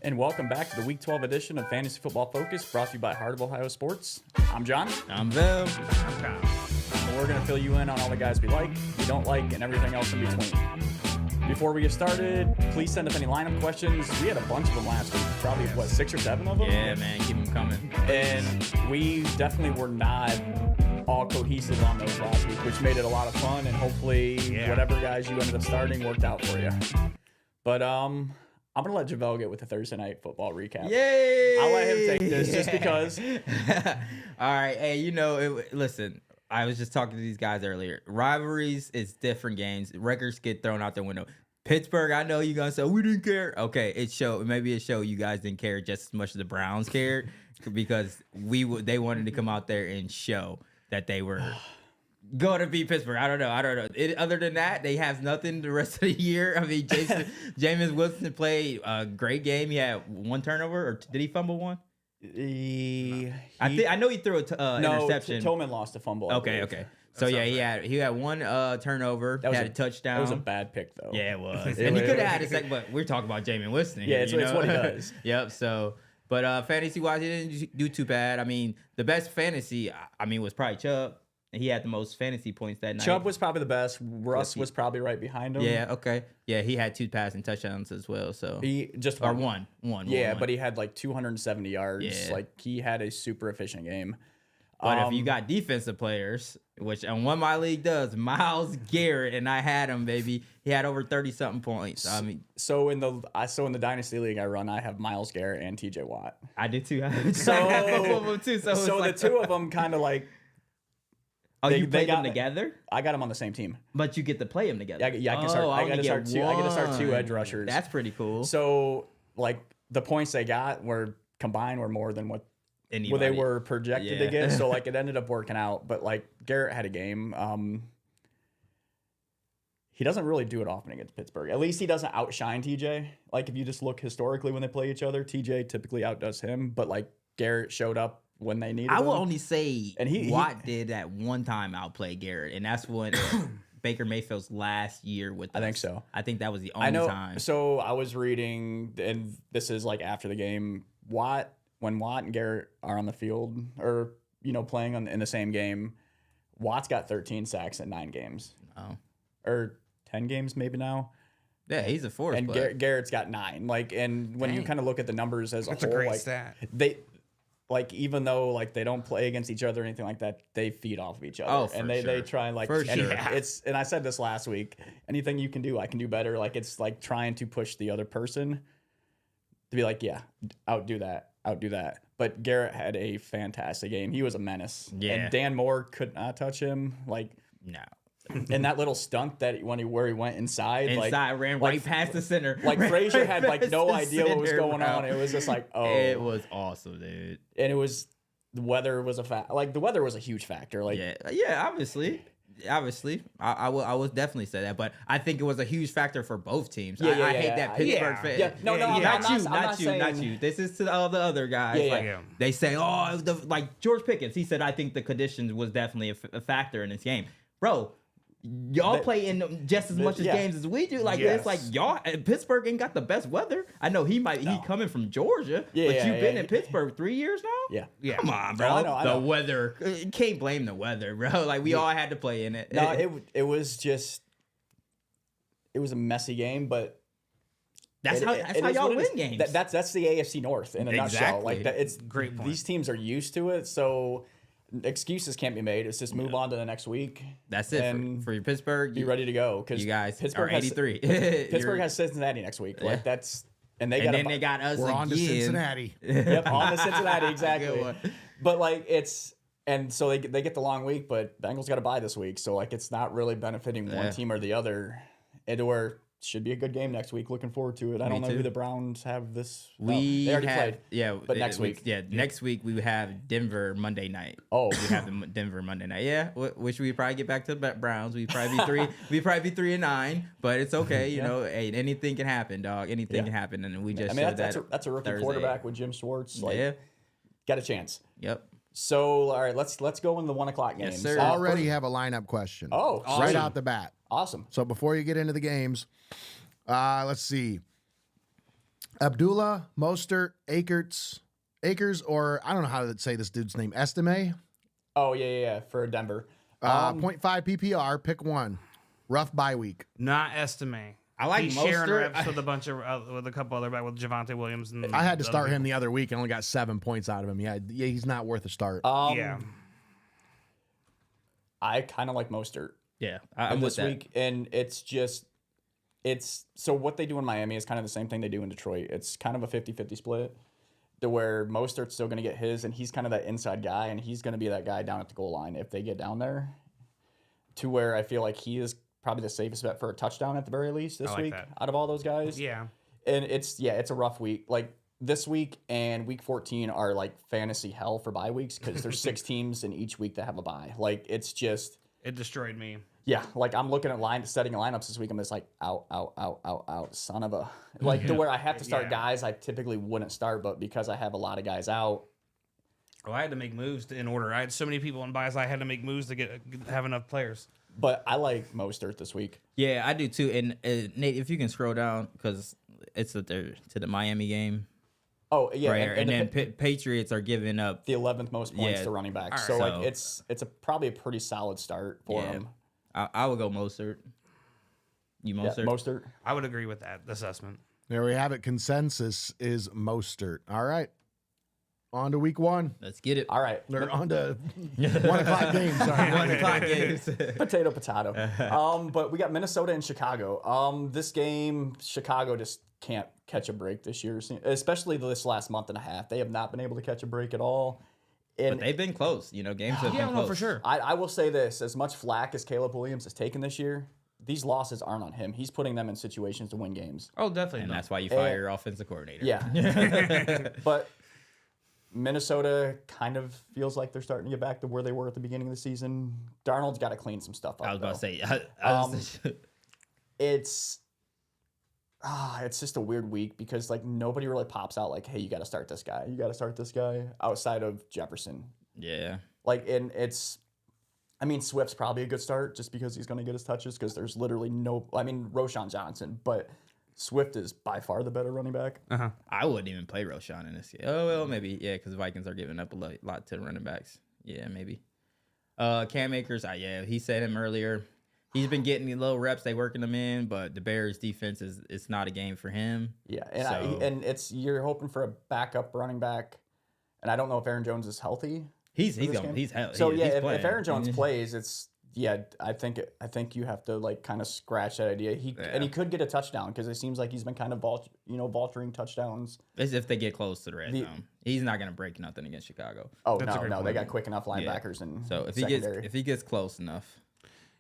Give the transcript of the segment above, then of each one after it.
And welcome back to the Week 12 edition of Fantasy Football Focus, brought to you by Heart of Ohio Sports. I'm John. I'm Bill. I'm Kyle. And we're going to fill you in on all the guys we like, we don't like, and everything else in between. Before we get started, please send us any lineup questions. We had a bunch of them last week, probably, 6 or 7 of them? Yeah, man, keep them coming. And we definitely were not all cohesive on those last week, which made it a lot of fun, and hopefully whatever guys you ended up starting worked out for you. But I'm going to let Javelle get with the Thursday Night Football recap. Yay! I'll let him take this just because. All right. Hey, listen, I was just talking to these guys earlier. Rivalries is different games. Records get thrown out the window. Pittsburgh, I know you're going to say, we didn't care. Okay, maybe it showed you guys didn't care just as much as the Browns cared because they wanted to come out there and show that they were going to beat Pittsburgh. I don't know. Other than that, they have nothing the rest of the year. I mean, Jameis Winston played a great game. He had one turnover, or did he fumble one? I know he threw an interception. Tillman lost a fumble. Okay. So he had one turnover. Had a touchdown. That was a bad pick though. Yeah, it was. And he could have had a second, but we're talking about Jameis Winston. Yeah, it's what he does. Yep. So, but fantasy wise, he didn't do too bad. I mean, the best fantasy, was probably Chubb. He had the most fantasy points that night. Chubb was probably the best. Russ was probably right behind him. Yeah, okay. Yeah, he had 2 passing touchdowns as well. So he just one. Yeah, but he had like 270 yards. Yeah. Like he had a super efficient game. But if you got defensive players, which on one my league does, Myles Garrett, and I had him, baby. He had over 30-something points. I mean, so in the dynasty league I run, I have Myles Garrett and TJ Watt. I did too. I have both of them too. So like, the two of them kind of like. Oh, you played them together? I got them on the same team. But you get to play them together. Yeah, I can start. I got to start 2 edge rushers. That's pretty cool. So like the points they got were combined were more than what they were projected to get. So like it ended up working out. But like Garrett had a game. He doesn't really do it often against Pittsburgh. At least he doesn't outshine TJ. Like if you just look historically when they play each other, TJ typically outdoes him. But like Garrett showed up when they needed him. I will only say and Watt did at one time outplay Garrett, and that's when Baker Mayfield's last year with us. I think so. I think that was the only time. So I was reading, and this is like after the game, when Watt and Garrett are on the field or playing in the same game, Watt's got 13 sacks in 9 games. Oh. Or 10 games maybe now. Yeah, he's a force. And Garrett's got 9. Like, and when you kind of look at the numbers as a whole, that's a great stat. Like even though like they don't play against each other or anything like that, they feed off of each other. Oh, and they try and like for sure. And I said this last week. Anything you can do, I can do better. Like it's like trying to push the other person to be like, yeah, outdo that. But Garrett had a fantastic game. He was a menace. Yeah. And Dan Moore could not touch him. Like No. And that little stunt where he went inside ran right past the center. Like Frazier had like no idea what was going on. It was just like, oh, it was awesome, dude. And it was the weather was the weather was a huge factor. Like yeah, obviously. I will definitely say that, but I think it was a huge factor for both teams. I hate that Pittsburgh fan. Yeah, no, not you. This is to all the other guys. They say, like George Pickens. He said, I think the conditions was definitely a factor in this game, bro. Y'all play in just as much as games as we do. Like it's like y'all Pittsburgh ain't got the best weather. I know he coming from Georgia, but you've been in Pittsburgh 3 years now. Yeah. Come on, bro. I know. The weather, you can't blame the weather, bro. Like we all had to play in it. No, it was a messy game, but that's how y'all win games. That's the AFC North in a nutshell. Like that, it's great point. These teams are used to it, so. Excuses can't be made. It's just move on to the next week. That's it for your Pittsburgh. Be ready to go because you guys Pittsburgh are 83. Pittsburgh has Cincinnati next week. Like that's and they got us. We're on to Cincinnati. Yep, on to Cincinnati exactly. But like so they get the long week, but Bengals got to bye this week, so like it's not really benefiting one team or the other. Should be a good game next week. Looking forward to it. I don't know who the Browns have this. They already played. Yeah, but next week. Yeah, next week we have Denver Monday night. Oh, we have the Denver Monday night. Yeah, which we probably get back to the Browns. We probably be 3. We probably be 3-9, but it's okay. You know, hey, anything can happen, dog. Anything can happen, and we just. That's a rookie Thursday. quarterback with Jim Schwartz. Like, got a chance. Yep. So all right, let's go into the 1 o'clock games. Yes, sir. Already have a lineup question. Oh, awesome. Right out the bat. Awesome. So before you get into the games. Let's see. Abdullah, Mostert, Akers, or I don't know how to say this dude's name. Estime. Oh yeah, for Denver. 0.5 PPR. Pick one. Rough bye week. Not Estime. I like He's sharing Mostert. reps with a bunch of with a couple other back with Javante Williams. And I had to the start other him the other week and only got 7 points out of him. Yeah, he's not worth a start. Yeah. I kind of like Mostert. Yeah, I'm with this that. week, and it's so what they do in Miami is kind of the same thing they do in Detroit. It's kind of a 50-50 split to where Mostert's still going to get his, and he's kind of that inside guy, and he's going to be that guy down at the goal line if they get down there, to where I feel like he is probably the safest bet for a touchdown at the very least this week out of all those guys. Yeah. And it's a rough week. Like this week and week 14 are like fantasy hell for bye weeks because there's 6 teams in each week that have a bye. Like it's just... It destroyed me. Yeah, like I'm looking at setting lineups this week. I'm just like, out, son of a... Like to where I have to start guys I typically wouldn't start, but because I have a lot of guys out... Oh, I had to make moves in order. I had so many people in buys, I had to make moves to have enough players. But I like Mostert this week. Yeah, I do too. And Nate, if you can scroll down, because it's to the Miami game. Oh, yeah. Right, and then Patriots are giving up the 11th most points to running back. So, like, it's probably a pretty solid start for him. I would go Mostert. You Mostert? Yeah, Mostert. I would agree with that assessment. There we have it. Consensus is Mostert. All right. On to week 1. Let's get it. All right. They're on to 1 o'clock games. Sorry. 1 o'clock games. Potato. But we got Minnesota and Chicago. This game, Chicago just can't catch a break this year, especially this last month and a half. They have not been able to catch a break at all. And but they've been close. Games have been close. For sure. I will say this. As much flack as Caleb Williams has taken this year, these losses aren't on him. He's putting them in situations to win games. Oh, definitely. And that's why you fire your offensive coordinator. Yeah. But Minnesota kind of feels like they're starting to get back to where they were at the beginning of the season. Darnold's got to clean some stuff up. I was about to say. It's just a weird week because like nobody really pops out like, hey, you got to start this guy. You got to start this guy outside of Jefferson. Yeah. Like, and Swift's probably a good start just because he's going to get his touches because there's literally Roschon Johnson, but Swift is by far the better running back. I wouldn't even play Roschon in this game. Oh, well, maybe. Yeah, because the Vikings are giving up a lot to the running backs. Yeah, maybe. Cam Akers, he said him earlier. He's been getting the little reps. They working them in, but the Bears defense it's not a game for him. Yeah, and you're hoping for a backup running back, and I don't know if Aaron Jones is healthy. He's healthy. So if Aaron Jones plays, I think you have to like kind of scratch that idea. And he could get a touchdown because it seems like he's been kind of vulturing touchdowns. As if they get close to the red zone, he's not gonna break nothing against Chicago. Oh no, they got quick enough linebackers and so if he gets close enough.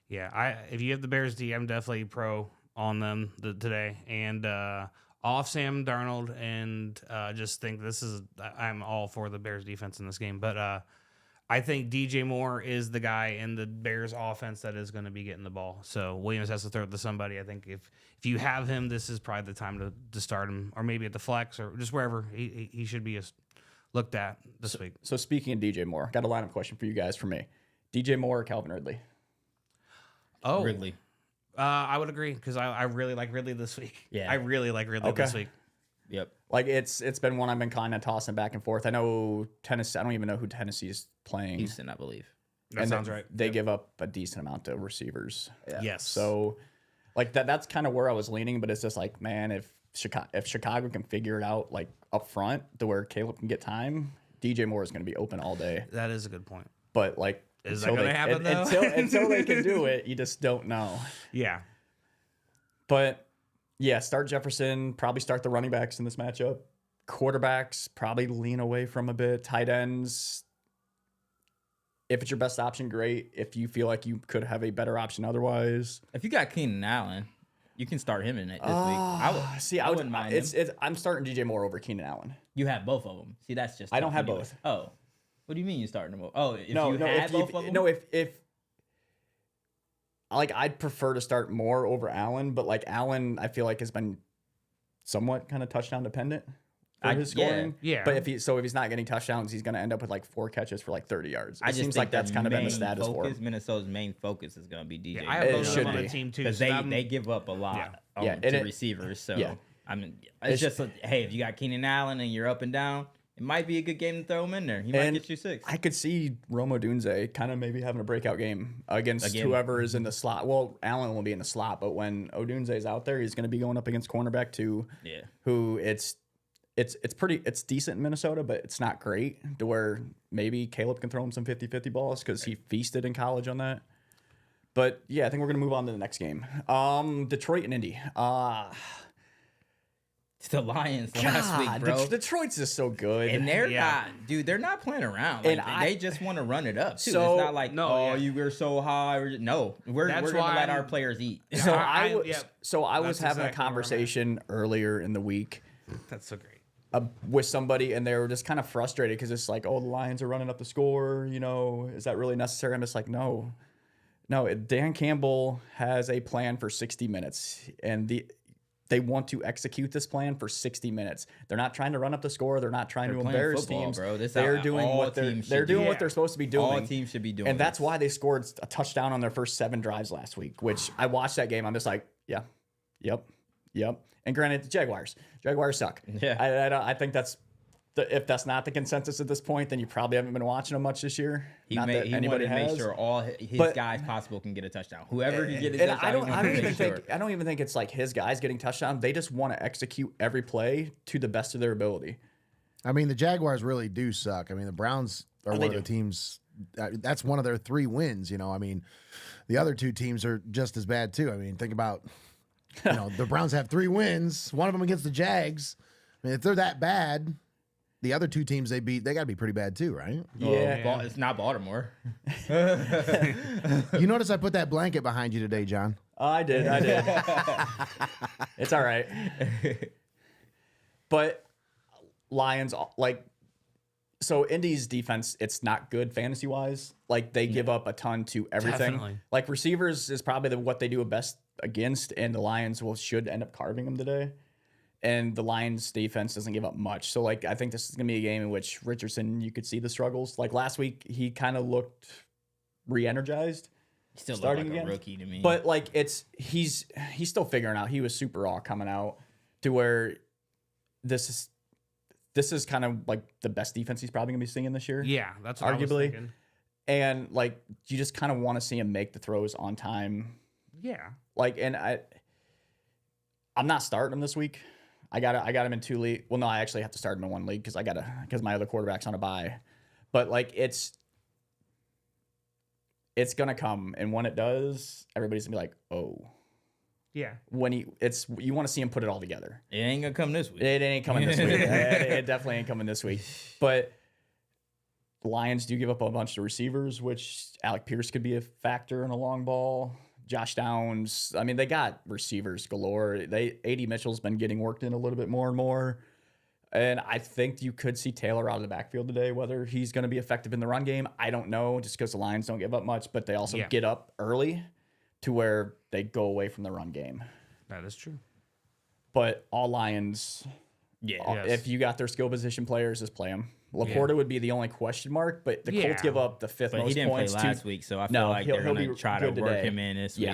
Yeah, if you have the Bears D, I'm definitely pro on them today and off Sam Darnold and just think I'm all for the Bears defense in this game, but I think DJ Moore is the guy in the Bears offense that is going to be getting the ball. So Williams has to throw it to somebody. I think if you have him, this is probably the time to start him, or maybe at the flex or just wherever he should be looked at this week. So speaking of DJ Moore, got a lineup question for you guys for me. DJ Moore or Calvin Ridley? Oh, Ridley. I would agree because I really like Ridley this week. Yeah, I really like Ridley this week. Yep. Like it's been one I've been kind of tossing back and forth. I know Tennessee. I don't even know who Tennessee is playing. Houston, I believe. That sounds right. They give up a decent amount of receivers. Yeah. Yes. So, like that's kind of where I was leaning. But it's just like, man, if Chicago can figure it out like up front to where Caleb can get time, DJ Moore is going to be open all day. That is a good point. But like, is that going to happen though? Until they can do it, you just don't know. Yeah. But yeah, start Jefferson. Probably start the running backs in this matchup. Quarterbacks probably lean away from a bit. Tight ends. If it's your best option, great. If you feel like you could have a better option otherwise. If you got Keenan Allen, you can start him in it this week. I wouldn't mind him. I'm starting DJ Moore over Keenan Allen. You have both of them. See, that's just I don't have both. Oh. What do you mean you starting them? Oh, if like I'd prefer to start Moore over Allen, but like Allen, I feel like has been somewhat kind of touchdown dependent for his scoring. Yeah. But if he's not getting touchdowns, he's going to end up with like 4 catches for like 30 yards. It seems like that's kind of been the status for him. Minnesota's main focus is going to be DJ. Yeah, I have both of them on the team too. Because they give up a lot to receivers. So I mean, it's just hey, if you got Keenan Allen and you're up and down, it might be a good game to throw him in there. He might get you 6. I could see Rome Odunze kind of maybe having a breakout game against whoever is in the slot. Well, Allen will be in the slot, but when Odunze is out there, he's going to be going up against cornerback 2. Yeah. Who it's decent in Minnesota, but it's not great to where maybe Caleb can throw him some 50-50 balls because he feasted in college on that. But yeah, I think we're going to move on to the next game. Detroit and Indy. It's the Lions last week, bro. Detroit's just so good. And they're not playing around. Like, they just want to run it up, too. So, it's not like, you were so high. We're going to let our players eat. So I was having a conversation earlier in the week. That's so great. With somebody, and they were just kind of frustrated because it's like, the Lions are running up the score. Is that really necessary? I'm just like, no. Dan Campbell has a plan for 60 minutes, and they want to execute this plan for 60 minutes. They're not trying to run up the score. They're not trying to embarrass teams. Bro. They're doing what they're supposed to be doing. All teams should be doing. And that's why they scored a touchdown on their first 7 drives last week. Which I watched that game. I'm just like, yep. And granted, the Jaguars suck. Yeah. I think if that's not the consensus at this point, then you probably haven't been watching them much this year. He wanted to make sure all his guys possible can get a touchdown. Whoever can get a touchdown. I don't even think it's like his guys getting touchdowns. They just want to execute every play to the best of their ability. I mean, the Jaguars really do suck. I mean, the Browns are one of the teams. That's one of their 3 wins. I mean, the other 2 teams are just as bad too. I mean, think about. The Browns have 3 wins, one of them against the Jags. I mean, if they're that bad, the other 2 teams they beat, they got to be pretty bad too, right? Yeah. It's not Baltimore. You notice I put that blanket behind you today, John? I did. It's all right. But Lions, so Indy's defense, it's not good fantasy-wise. Like, they give up a ton to everything. Definitely. Like, receivers is probably what they do best against, and the Lions should end up carving them today. And the Lions defense doesn't give up much. So, I think this is going to be a game in which Richardson, you could see the struggles. Like, last week, he kind of looked re-energized. He still starting looked like again. A rookie to me. But, he's still figuring out. He was super raw coming out to where this is kind of, the best defense he's probably going to be seeing this year. Yeah, that's what arguably. I was thinking. And, you just kind of want to see him make the throws on time. Yeah. And I'm not starting him this week. I got him in 2 leagues. Well, no, I actually have to start him in 1 league because my other quarterback's on a bye. But it's gonna come, and when it does, everybody's gonna be like, oh. Yeah. When you want to see him put it all together. It ain't gonna come this week. It ain't coming this week. It definitely ain't coming this week. But the Lions do give up a bunch of receivers, which Alec Pierce could be a factor in a long ball. Josh Downs. I mean, they got receivers galore. A.D. Mitchell's been getting worked in a little bit more and more. And I think you could see Taylor out of the backfield today. Whether he's going to be effective in the run game, I don't know, just because the Lions don't give up much, but they also get up early to where they go away from the run game. That is true. But all Lions, if you got their skill position players, just play them. Laporta would be the only question mark, but the Colts give up the 5th most points. He didn't play last week, so I feel like they're going to try to work him in this week.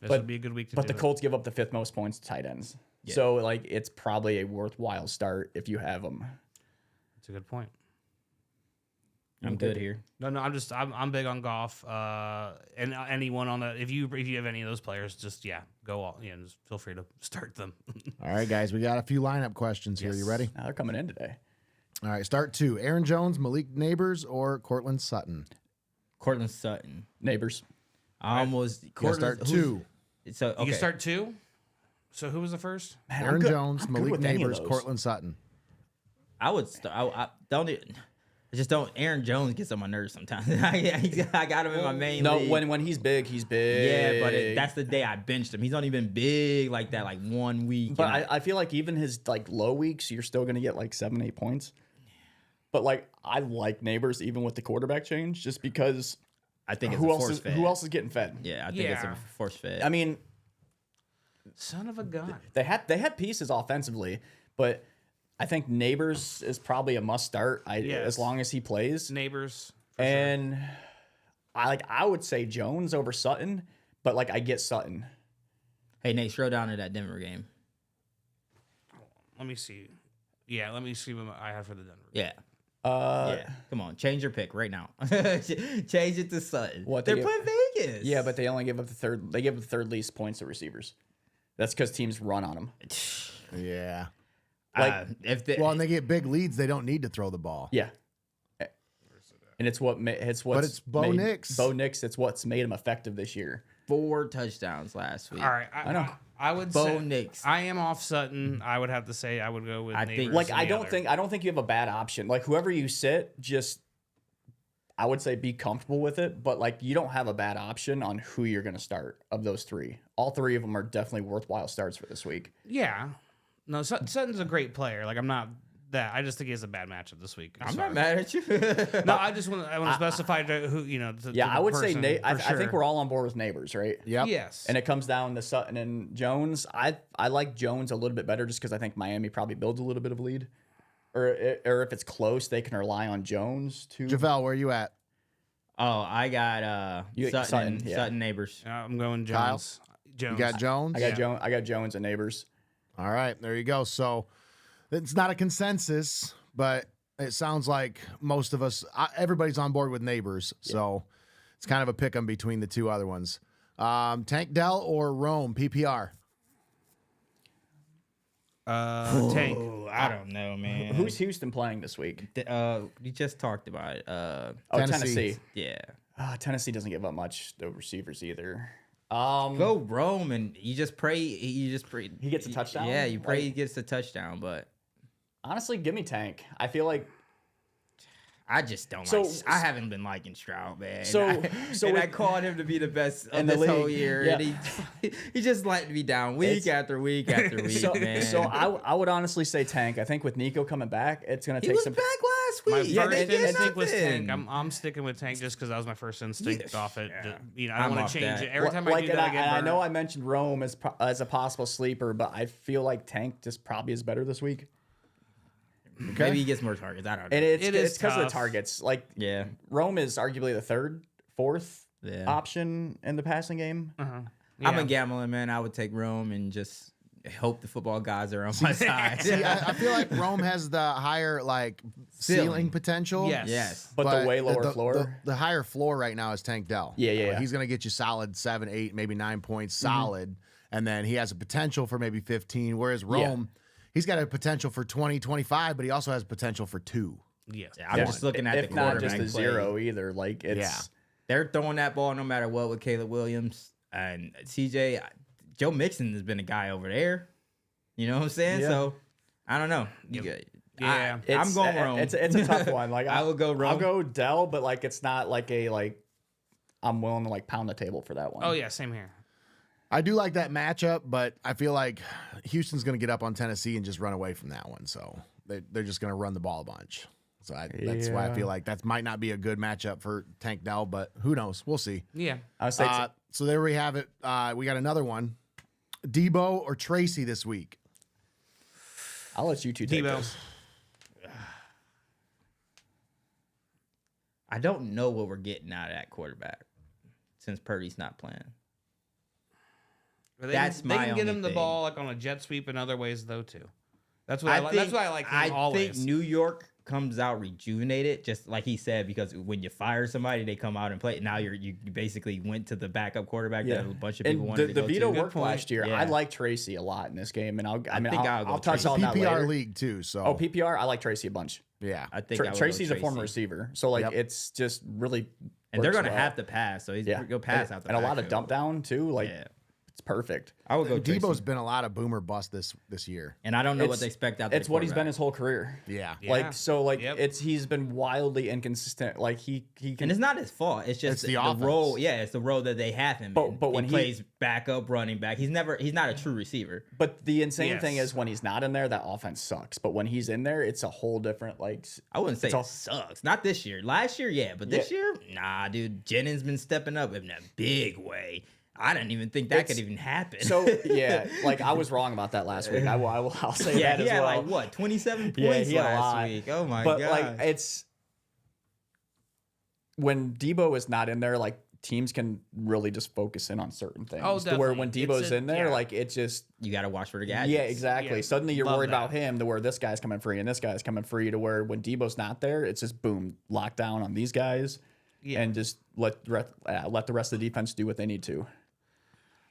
This would be a good week to do But the Colts give up the 5th most points to tight ends. Yeah. So, it's probably a worthwhile start if you have them. That's a good point. I'm good here. No, I'm big on Goff. And anyone on that, if you have any of those players, just go all. Just feel free to start them. All right, guys, we got a few lineup questions here. You ready? They're coming in today. All right, start 2. Aaron Jones, Malik Neighbors, or Cortland Sutton? Cortland Sutton. Neighbors. I almost start 2. So okay. You can start 2. So who was the first? Man, Aaron Jones, Malik Neighbors, Cortland Sutton. I would start. I just don't. Aaron Jones gets on my nerves sometimes. I got him in my main league. When he's big, he's big. Yeah, but that's the day I benched him. He's only been big like that, 1 week. But I feel like even his low weeks, you're still gonna get 7-8 points. But I like Neighbors even with the quarterback change, just because I think it's force fed. Who else is getting fed? Yeah, I think it's a force fed. I mean, son of a gun. They had pieces offensively, but I think Neighbors is probably a must start. As long as he plays. Neighbors. And I would say Jones over Sutton, but I get Sutton. Hey Nate, throw down to that Denver game. Let me see. Yeah, let me see what I have for the Denver. Yeah. Yeah. Come on, change your pick right now. Change it to Sutton. They're playing Vegas. Yeah, but they only give up the third. They give up the third least points to receivers. That's because teams run on them. Yeah. Like and they get big leads, they don't need to throw the ball. Yeah. And it's what But it's Bo Nix. Bo Nix. It's what's made him effective this year. 4 touchdowns last week. All right, I know. I would Bo say Nix. I am off Sutton. I would have to say I would go with. I think- Neighbors Like and I the don't other. think you have a bad option. Like whoever you sit, just I would say be comfortable with it. But like you don't have a bad option on who you're going to start of those three. All three of them are definitely worthwhile starts for this week. Yeah, no, Sutton's a great player. Like I'm not that. I just think he has a bad matchup this week. I'm not mad at you. No, I want to specify to who Yeah, I would say I sure. think we're all on board with Neighbors, right? Yep. Yes, And it comes down to Sutton and Jones. I like Jones a little bit better just because I think Miami probably builds a little bit of a lead. Or if it's close, they can rely on Jones too. Javelle, where are you at? Oh, I got Sutton Neighbors. I'm going Kyle? Jones. Jones. You got Jones? I got Jones and Neighbors. All right, there you go. So it's not a consensus, but it sounds like most of us, everybody's on board with Neighbors. So it's kind of a pick 'em between the two other ones. Tank Dell or Rome, PPR? Tank. I don't know, man. Who's Houston playing this week? We just talked about it. Tennessee. Yeah. Tennessee doesn't give up much to receivers either. Go Rome and you just pray. He gets a touchdown? Yeah, you pray Like- he gets a touchdown, but Honestly, give me Tank. I feel like I just don't So- I haven't been liking Stroud, man. So- I with- called him to be the best in of the this whole league, year, yeah. and he just let me down week It's- after week after week, man. So I would honestly say Tank. I think with Nico coming back, it's gonna he take was some. back last My week. Yeah, first they did instinct was Tank. nothing. I'm sticking with Tank just because that was my first instinct off it. Yeah. I I'm don't want off to change that. it. Every time I Like, do and that, I get I burned. know I mentioned Rome as a possible sleeper, but I feel like Tank just probably is better this week. Maybe he gets more targets. I don't know. And It it's is because of the tough. targets. Like Yeah. Rome is arguably the third, fourth Yeah. option in the passing game. I'm Yeah. a gambling man. I would take Rome and just hope the football guys are on my side. See, I feel like Rome has the higher ceiling potential. Yes. Yes. But the way lower the, floor. The higher floor right now is Tank Dell. Yeah. He's going to get you solid 7, 8, maybe 9 points solid. And then he has a potential for maybe 15. Whereas Rome, he's got a potential for 20, 25, but he also has potential for 2. Yes. I'm just looking at if the not quarterback just a play. zero either. Like it's Yeah. They're throwing that ball no matter what with Caleb Williams and CJ. Joe Mixon has been a guy over there. You know what I'm saying? Yeah. So I don't know. Yeah. I'm going Rome. It's a tough one. Like I will go Rome. I'll go Dell, but like it's not like I'm willing to like pound the table for that one. Oh yeah, same here. I do like that matchup, but I feel like Houston's going to get up on Tennessee and just run away from that one. So they're just going to run the ball a bunch. So that's why I feel like that might not be a good matchup for Tank Dell, but who knows? We'll see. Yeah. I would say So there we have it. We got another one. Debo or Tracy this week? I'll let you two take Debo. this. I don't know what we're getting out of that quarterback since Purdy's not playing. But That's they my can get only him the thing. ball like on a jet sweep in other ways though too. That's what that's why I like him I always. think New York comes out rejuvenated, just like he said, because when you fire somebody, they come out and play. Now you basically went to the backup quarterback that a bunch of people And wanted the to go Vito to. worked last year. Yeah. I like Tracy a lot in this game, and I'll think I'll go touch Tracy. on that PPR later. league too. So PPR, I like Tracy a bunch. yeah, I think I would go Tracy's a Tracy. former receiver, so like Yep. it's just really. and they're works gonna well. have to pass, so he's go pass out the and a lot of backfield. dump down too. Like Yeah. it's perfect. I would go Debo's Tracy. been a lot of boomer bust this year. And I don't know what It's- they expect out. It's what he's been his whole career. Yeah. Yeah. Like so, like Yep. he's been wildly inconsistent. Like he can. And it's not his fault. It's just It's the the offense. role. Yeah, it's the role that they have him. But- in. but when he- plays backup running back, he's not a true receiver. But the insane Yes. thing is when he's not in there, that offense sucks. But when he's in there, it's a whole different like. I wouldn't say It's all- it sucks. Not this year. Last year, yeah, but this Yeah. year, nah, dude. Jennings been stepping up in a big way. I didn't even think that It's- could even happen. So yeah, like I was wrong about that last week. I'll say yeah, that he as had well. like what 27 points Yeah, he had a last lot. week. Oh my but god! like it's when Debo is not in there, like teams can really just focus in on certain things. Oh, to where when definitely. Debo's in there, Yeah. like it just You got to watch for the gadgets. yeah, exactly. Yeah, Suddenly you're love worried about that. him to where this guy's coming free and this guy's coming free to where when Debo's not there, it's just boom, locked down on these guys and just let the rest of the defense do what they need to.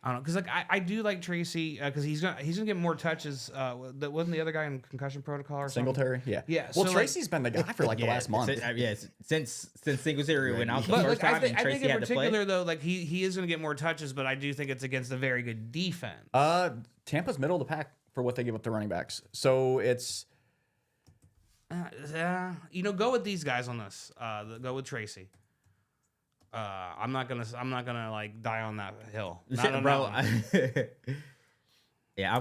I don't know, because like I do like Tracy because he's gonna get more touches. That wasn't the other guy in concussion protocol or something. Singletary, yeah. Yeah, Well, so, like- Tracy's been the guy for like the last month. Since Singletary went out the But first like, time and I Tracy think in had to play. particular though, like he is going to get more touches, but I do think it's against a very good defense. Tampa's middle of the pack for what they give up to running backs. So it's Go with these guys on this. Go with Tracy. I'm not gonna like die on that hill, not on Bro, that one. yeah,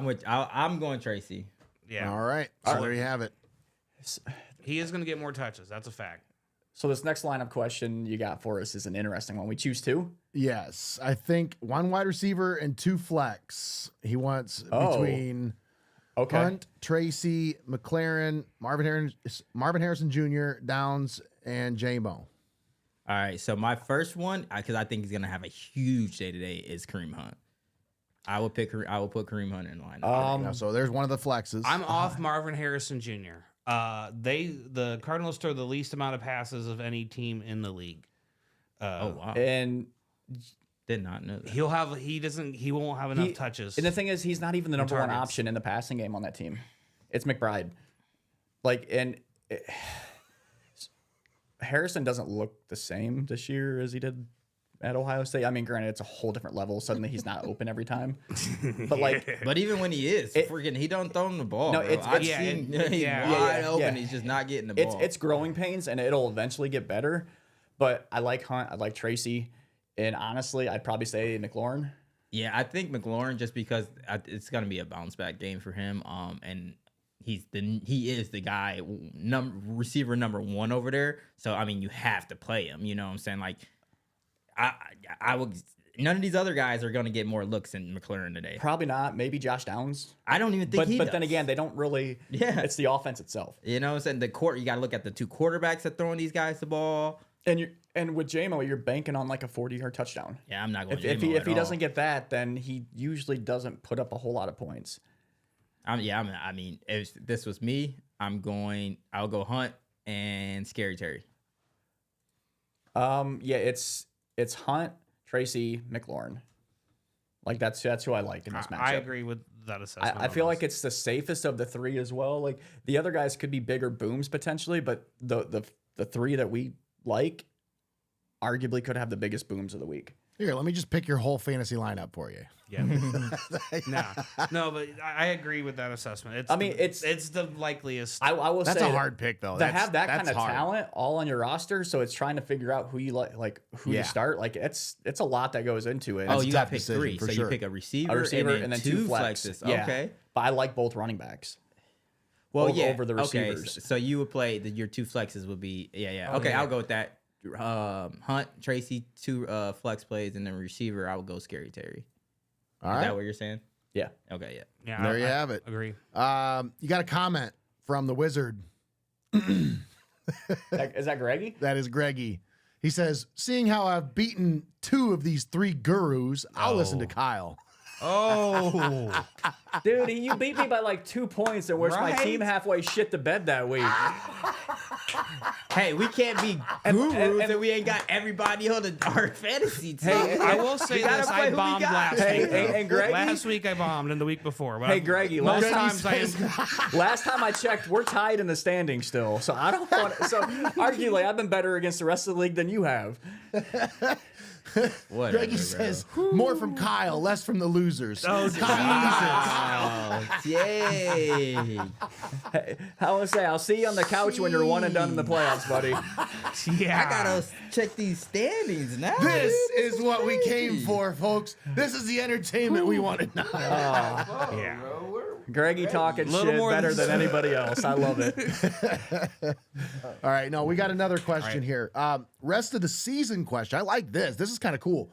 I'm going Tracy. Yeah, All right. So there you have it. he is gonna get more touches. That's a fact. so this next lineup question you got for us is an interesting one. We choose two. Yes, I think 1 wide receiver and 2 flex. He wants between Okay. Hunt, Tracy, McLaren, Marvin Harrison Jr., Downs, and J-Mo. All right, so my first one, because I think he's gonna have a huge day today, is Kareem Hunt. I will put Kareem Hunt in line. So there's one of the flexes. I'm off Marvin Harrison Jr. The Cardinals throw the least amount of passes of any team in the league. Oh wow, And did not know that. He won't have enough touches. And the thing is, he's not even the number one targets. option in the passing game on that team. It's McBride. Harrison doesn't look the same this year as he did at Ohio State. I mean, granted, it's a whole different level. Suddenly, he's not open every time. But But even when he is, he don't throw him the ball. No, bro. it's- I've yeah, seen it- he's yeah. wide Yeah, open. yeah. He's just not getting the ball. it's growing pains, and it'll eventually get better. But I like Hunt. I like Tracy. And honestly, I'd probably say McLaurin. Yeah, I think McLaurin just because it's gonna be a bounce back game for him. And he is the guy receiver number 1 over there. So I mean, you have to play him. You know what I'm saying? Like, I would. None of these other guys are gonna get more looks than McLaurin today. Probably not. Maybe Josh Downs. I don't even think. But then again, they don't really. Yeah. It's the offense itself. You know what I'm saying? You got to look at the 2 quarterbacks that throwing these guys the ball. And with JMO, you're banking on like a 40-yard touchdown. Yeah, I'm not going. If he doesn't get that, then he usually doesn't put up a whole lot of points. I mean, if this was me, I'll go Hunt and Scary Terry. Yeah, it's Hunt, Tracy, McLaurin. Like that's who I like in this matchup. I agree with that assessment. I feel like it's the safest of the 3 as well. Like the other guys could be bigger booms potentially, but the 3 that we like arguably could have the biggest booms of the week. Here, let me just pick your whole fantasy lineup for you. Yeah. No, but I agree with that assessment. It's the likeliest. I will That's say a hard pick, though. To have that kind that's of hard. talent all on your roster, so it's trying to figure out who you like who Yeah. you start. Like it's a lot that goes into it. Oh, a you tough got to pick decision, 3. for So sure. you pick a receiver, a receiver and then 2 flexes. Yeah. Okay. But I like both running backs. Well, over the receivers. Okay, so you would play your 2 flexes would be Okay, yeah. I'll go with that. Hunt, Tracy, 2 flex plays, and then receiver. I would go Scary Terry. All Is right. that what you're saying? Yeah. Okay, yeah. Yeah, There you have it. Agree. You got a comment from the Wizard. Is that Greggy? That is Greggy. He says, seeing how I've beaten 2 of these 3 gurus, I'll listen to Kyle. Oh, Dude, you beat me by like 2 points in which my Right? team halfway shit the bed that week. Hey, we can't be gurus and we ain't got everybody on our fantasy team. Hey, I will say gotta this: play I who we bombed got. last Hey, week. though. and Greggy? Last week I bombed, and the week before. But Hey, Greggy, most last times last time I checked, we're tied in the standings still. So I don't want. So arguably, I've been better against the rest of the league than you have. Whatever, Greggy bro. says, more from Kyle, less from the losers. Oh, Oh, yay. I would say I'll see you on the couch when you're 1 and done in the playoffs, buddy. yeah, I gotta check these standings now. This is what we came for, folks. This is the entertainment we wanted. yeah. Greggy talking Little shit more better than- than anybody else. I love it. All right, no, we got another question here. Rest of the season question. I like this. This is kind of cool.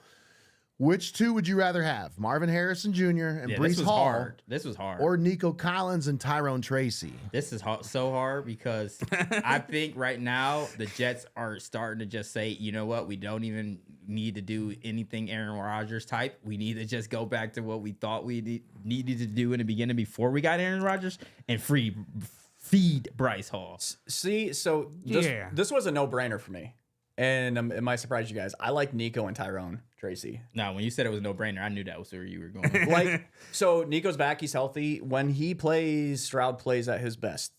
Which two would you rather have? Marvin Harrison Jr. and Breece Hall? Hard. This was hard. Or Nico Collins and Tyrone Tracy? This is so hard because I think right now the Jets are starting to just say, you know what? We don't even need to do anything Aaron Rodgers type. We need to just go back to what we thought we needed to do in the beginning before we got Aaron Rodgers and feed Bryce Hall. See, so this was a no-brainer for me. And it might surprise you guys. I like Nico and Tyrone Tracy. No, when you said it was a no-brainer, I knew that was where you were going. So Nico's back. He's healthy. When he plays, Stroud plays at his best.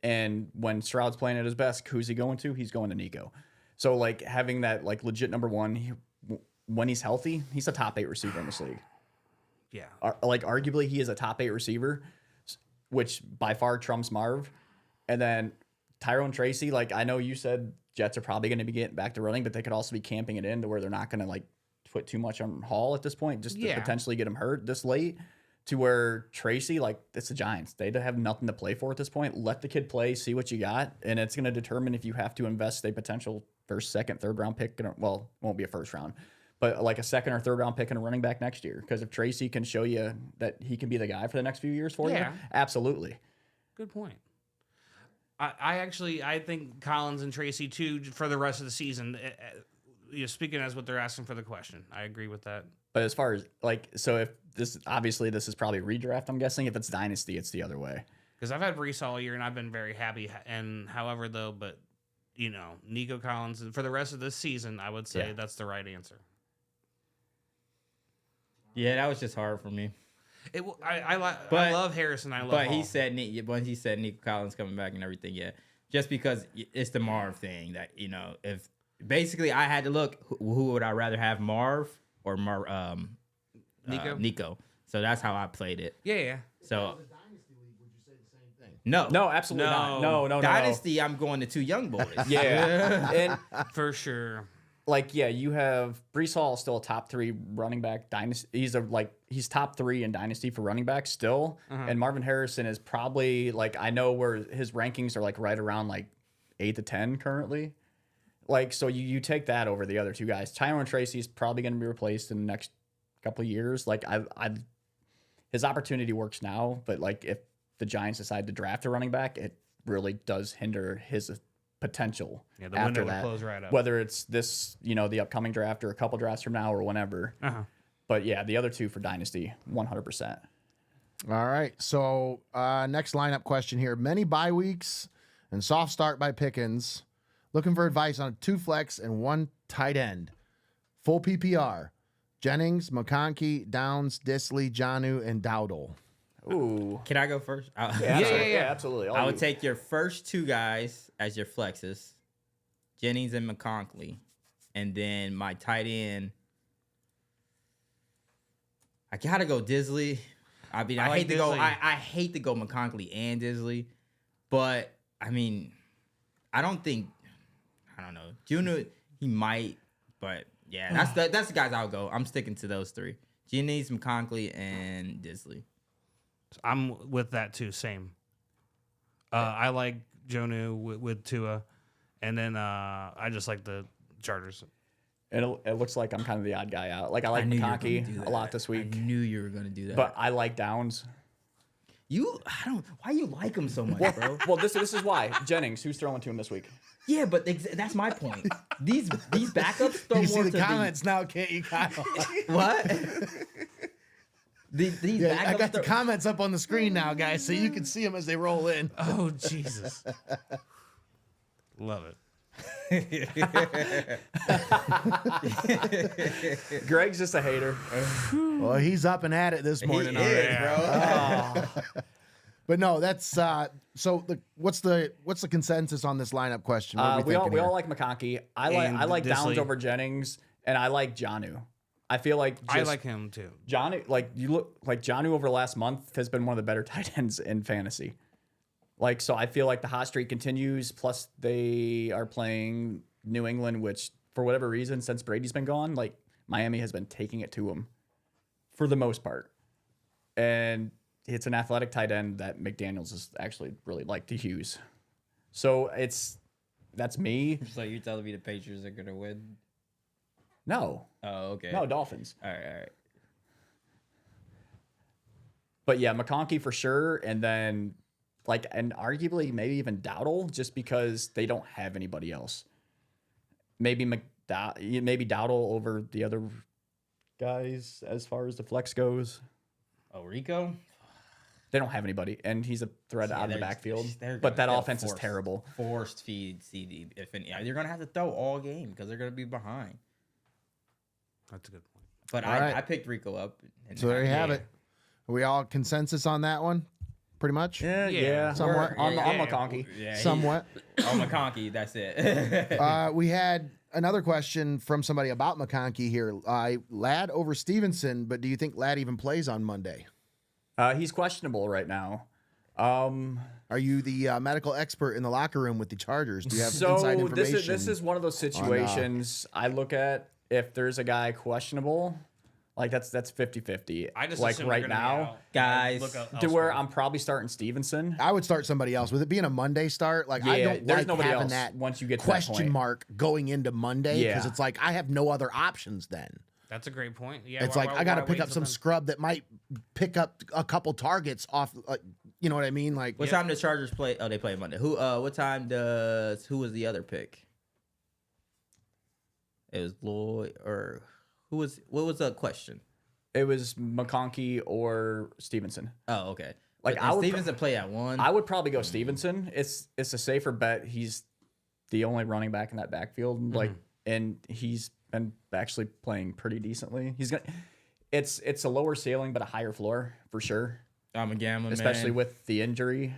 And when Stroud's playing at his best, who's he going to? He's going to Nico. So, having that, legit number one, when he's healthy, he's a top 8 receiver in this league. Yeah. Arguably, he is a top 8 receiver, which by far trumps Marv. And then Tyrone Tracy, I know you said Jets are probably going to be getting back to running, but they could also be camping it in to where they're not going to put too much on Hall at this point, just to potentially get him hurt this late. To where Tracy, it's the Giants, they have nothing to play for at this point. Let the kid play, see what you got, and it's going to determine if you have to invest a potential first, second, third round pick. Well, it won't be a first round, but a second or third round pick and a running back next year. Because if Tracy can show you that he can be the guy for the next few years for you, absolutely. Good point. I think Collins and Tracy too for the rest of the season. Speaking as what they're asking for the question, I agree with that. But as far as so if this is probably redraft, I'm guessing. If it's dynasty, it's the other way. Because I've had Breece all year and I've been very happy. And however though, but Nico Collins for the rest of this season, I would say that's the right answer. Yeah, that was just hard for me. I love Harrison. I love. But Hall. He said Nico Collins coming back and everything. Yeah, just because it's the Marv thing that if basically I had to look who would I rather have, Marv or Nico. So that's how I played it. Yeah. So. Dynasty league, would you say the same thing? No, absolutely not. No. Dynasty, I'm going to 2 young boys. Yeah, and for sure. You have Breece Hall still a top 3 running back dynasty. He's top 3 in dynasty for running back still. And Marvin Harrison is probably I know where his rankings are right around 8 to 10 currently. So you take that over the other 2 guys. Tyrone Tracy is probably going to be replaced in the next couple of years. His opportunity works now, but if the Giants decide to draft a running back, it really does hinder his potential. Yeah, the window would close right up. Whether it's this, the upcoming draft or a couple drafts from now or whenever. But yeah, the other 2 for dynasty, 100%. All right. So next lineup question here. Many bye weeks and soft start by Pickens. Looking for advice on 2 flex and 1 tight end. Full PPR. Jennings, McConkey, Downs, Disley, Jonnu, and Dowdle. Ooh. Can I go first? Yeah, absolutely. I would take your first 2 guys as your flexes, Jennings and McConkey, and then my tight end. I gotta go Disley. I mean, I hate to go. I hate to go McConkey and Disley, but I mean, I don't know. Junior, he might, but yeah, that's the guys I'll go. I'm sticking to those 3: Jennings, McConkey, and Disley. I'm with that too. Same. I like Jonnu with Tua, and then I just like the Chargers. It looks like I'm kind of the odd guy out. I like McConkey a lot this week. I knew you were gonna do that, but I like Downs. Why you like him so much, bro? Well, this is why Jennings. Who's throwing to him this week? Yeah, but that's my point. These backups throw you more see to the comments now, can't you, Kyle? What? These I got the comments up on the screen now, guys, so you can see them as they roll in. Oh, Jesus. Love it. Greg's just a hater. Well, he's up and at it this morning already, bro. But no, that's so. What's the consensus on this lineup question? We all like McConkey. I like Downs over Jennings, and I like Jonnu. I feel like I like him too. Jonnu, Jonnu over the last month has been one of the better tight ends in fantasy. So I feel like the hot streak continues. Plus, they are playing New England, which for whatever reason, since Brady's been gone, Miami has been taking it to them for the most part. And it's an athletic tight end that McDaniels is actually really like to use. So that's me. So you're telling me the Patriots are gonna win? No. Oh, okay. No, Dolphins. All right. But yeah, McConkey for sure. And then, and arguably maybe even Dowdle, just because they don't have anybody else. Maybe Dowdle over the other guys as far as the flex goes. Oh, Rico? They don't have anybody, and he's a threat out of the backfield. But that offense is terrible. Forced feed CD. If any, you're gonna have to throw all game because they're gonna be behind. That's a good point. But right. I picked Rico up. So there you have it. Are we all consensus on that one? Pretty much. Yeah. Somewhat. On McConkey. Yeah, Somewhat. On McConkey. That's it. We had another question from somebody about McConkey here. Ladd over Stevenson, but do you think Ladd even plays on Monday? He's questionable right now. Are you the medical expert in the locker room with the Chargers? Do you have inside information? This is one of those situations I look at. If there's a guy questionable, that's 50-50. I just like assume right they're gonna now, be out. guys, Look to where I'm probably starting Stevenson. I would start somebody else. With it being a Monday start, I don't there's like nobody having else that once you get to question that point. mark going into Monday because Yeah. it's like I have no other options then. That's a great point. Yeah, It's I got to pick up some scrub that might pick up a couple targets off. You know what I mean? What time does Chargers play? Oh, they play Monday. What time who was the other pick? It was Lloyd or what was the question? It was McConkey or Stevenson. Oh, okay. Stevenson play at 1. I would probably go Stevenson. It's a safer bet. He's the only running back in that backfield. And he's been actually playing pretty decently. It's a lower ceiling but a higher floor for sure. I'm a gambling especially man. With the injury.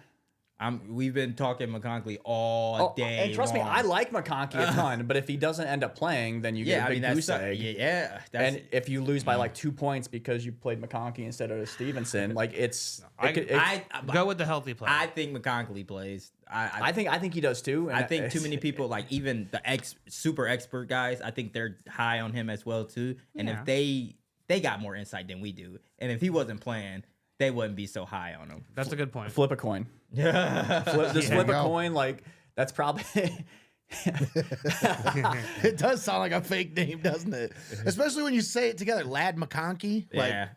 We've been talking McConkey all day. And trust me, I like McConkey a ton, but if he doesn't end up playing, then you get a big goose egg. Yeah. And if you lose by 2 points because you played McConkey instead of Stevenson, go with the healthy play. I think McConkey plays. I think he does too. I think too many people, even the super expert guys, I think they're high on him as well too. And if they got more insight than we do, and if he wasn't playing, they wouldn't be so high on him. That's a good point. Flip a coin. Flip a coin. That's probably. It does sound like a fake name, doesn't it? Especially when you say it together, Ladd McConkey. Yeah.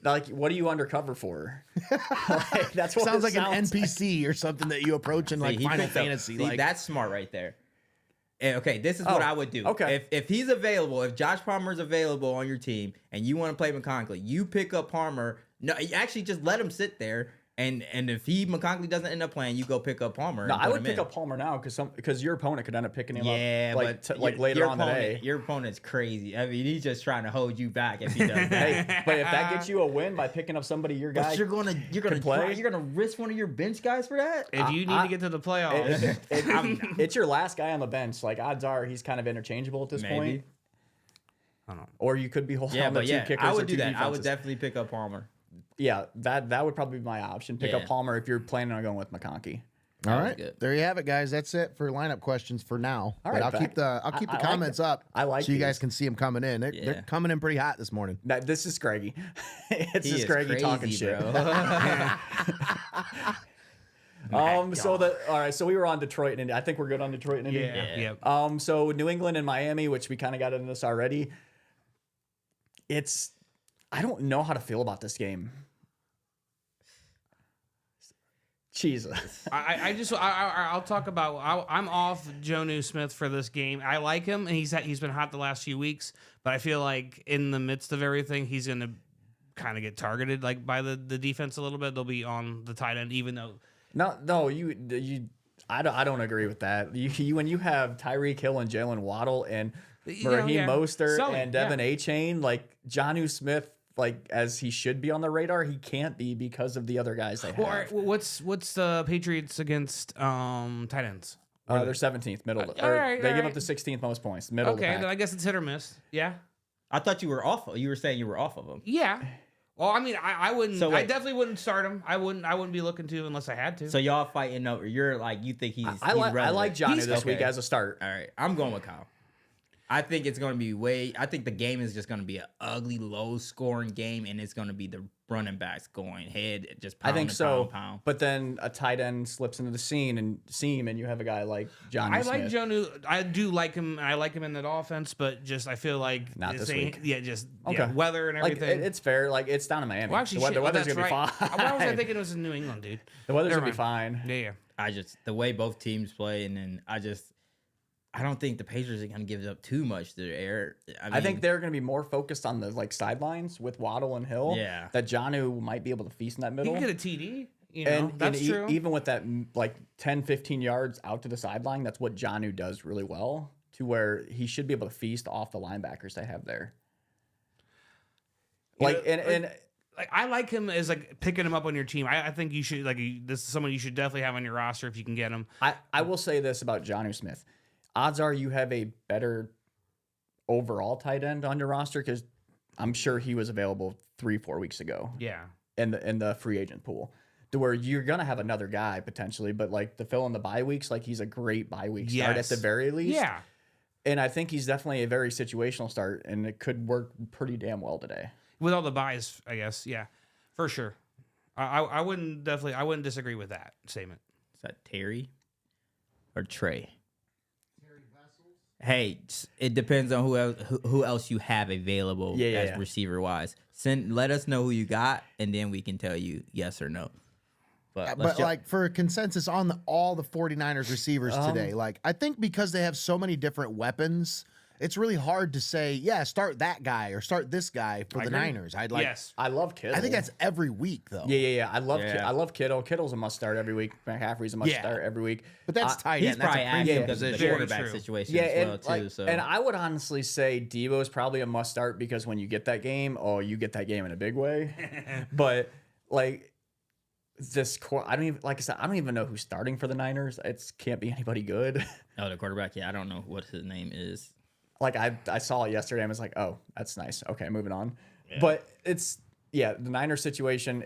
What are you undercover for? That's what sounds like an sounds NPC or something that you approach in Final Fantasy. That's smart right there. And, okay, this is what I would do. Okay. If he's available, if Josh Palmer's available on your team, and you want to play McConkey, you pick up Palmer. No, you actually just let him sit there. And if McConkey doesn't end up playing, you go pick up Palmer. No, I would pick up Palmer now because your opponent could end up picking him up. but later on today. Your opponent's crazy. I mean, he's just trying to hold you back if he does that. Hey, but if that gets you a win by picking up somebody your guy, you're gonna play. You're gonna risk one of your bench guys for that. If you need to get to the playoffs, it's your last guy on the bench. Odds are he's kind of interchangeable at this point. I don't know. Or you could be holding on the two kickers. I would or do two that. defenses. I would definitely pick up Palmer. Yeah, that would probably be my option. Pick up Palmer if you're planning on going with McConkey. All right, there you have it, guys. That's it for lineup questions for now. All right, I'll keep the comments up. I like so you guys these. can see them coming in. They're coming in pretty hot this morning. This is Greggy. It's He just is Greggy crazy, talking shit. Bro. So we were on Detroit and Indy. I think we're good on Detroit and Indy. Yeah. So New England and Miami, which we kind of got into this already. I don't know how to feel about this game. Jesus. I'll talk about. I'm off Jonnu Smith for this game. I like him, and he's been hot the last few weeks. But I feel like in the midst of everything, he's gonna kind of get targeted by the defense a little bit. They'll be on the tight end, even though. No, I don't agree with that. When you have Tyreek Hill and Jalen Waddle and Raheem Mostert and Devin A-Chain, Jonnu Smith. As he should be on the radar, he can't be because of the other guys they have. What's the Patriots against tight ends? They're 17th, middle. They give up the 16th most points, middle. Okay, of the pack. then I guess it's hit or miss. Yeah. I thought you were off. You were saying you were off of him. Yeah. Well, I mean, I wouldn't. So I definitely wouldn't start him. I wouldn't be looking to unless I had to. So y'all fighting over. You're you think he's. I like Jonnu this week as a start. All right, I'm going with Kyle. I think it's going to be I think the game is just going to be an ugly, low-scoring game, and it's going to be the running backs going head, just pound I think and so. pound. But then a tight end slips into the seam, and you have a guy like Jon I Smith. like Jonnu. I do like him. I like him in that offense, but just I feel like Not this week. Yeah, just Okay. weather and Like everything. it's fair. Like it's down in Miami. well, actually, the weather's that's gonna be right. fine. Why was I thinking it was in New England, dude? The weather's Never gonna be fine. Yeah. The way both teams play, and then I don't think the Patriots are going to give up too much to the air. I think they're going to be more focused on the sidelines with Waddle and Hill. Yeah. That Jonnu might be able to feast in that He middle. can get a TD. That's true. Even with that 10, 15 yards out to the sideline, that's what Jonnu does really well, to where he should be able to feast off the linebackers they have there. I like him as picking him up on your team. I think you should this is someone you should definitely have on your roster if you can get him. I will say this about Jonnu Smith. Odds are you have a better overall tight end on your roster because I'm sure he was available 3-4 weeks ago. Yeah. In the free agent pool. To where you're gonna have another guy potentially, but to fill in the bye weeks, he's a great bye week start at the very least. Yeah. And I think he's definitely a very situational start, and it could work pretty damn well today. With all the buys, I guess. Yeah. For sure. I wouldn't disagree with that statement. Is that Terry or Trey? Hey, it depends on who else you have available receiver wise. Let us know who you got, and then we can tell you yes or no. But for a consensus on all the 49ers receivers today, I think because they have so many different weapons, it's really hard to say, start that guy or start this guy for the Niners. Yes. I love Kittle. I think that's every week though. Yeah. I love Kittle. Kittle's a must start every week. McCaffrey's a must start every week. But that's tight he's end. That's probably a active premium because of the position. quarterback situation as well too. And I would honestly say Debo is probably a must start because when you get that game, you get that game in a big way. But this core, I don't even know who's starting for the Niners. It can't be anybody good. Oh, the quarterback. Yeah, I don't know what his name is. I saw it yesterday and was like, oh, that's nice. Okay, moving on. Yeah. But the Niners situation,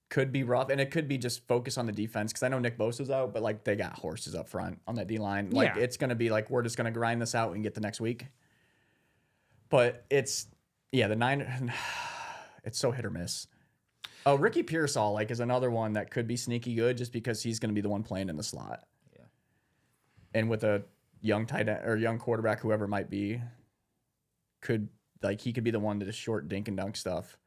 could be rough, and it could be just focus on the defense because I know Nick Bosa's out, but they got horses up front on that D line. It's gonna be we're just gonna grind this out and get the next week. But the Niners, it's so hit or miss. Oh, Ricky Pearsall is another one that could be sneaky good just because he's gonna be the one playing in the slot. Yeah, and with a young tight end or young quarterback, whoever it might be, he could be the one to just short dink and dunk stuff.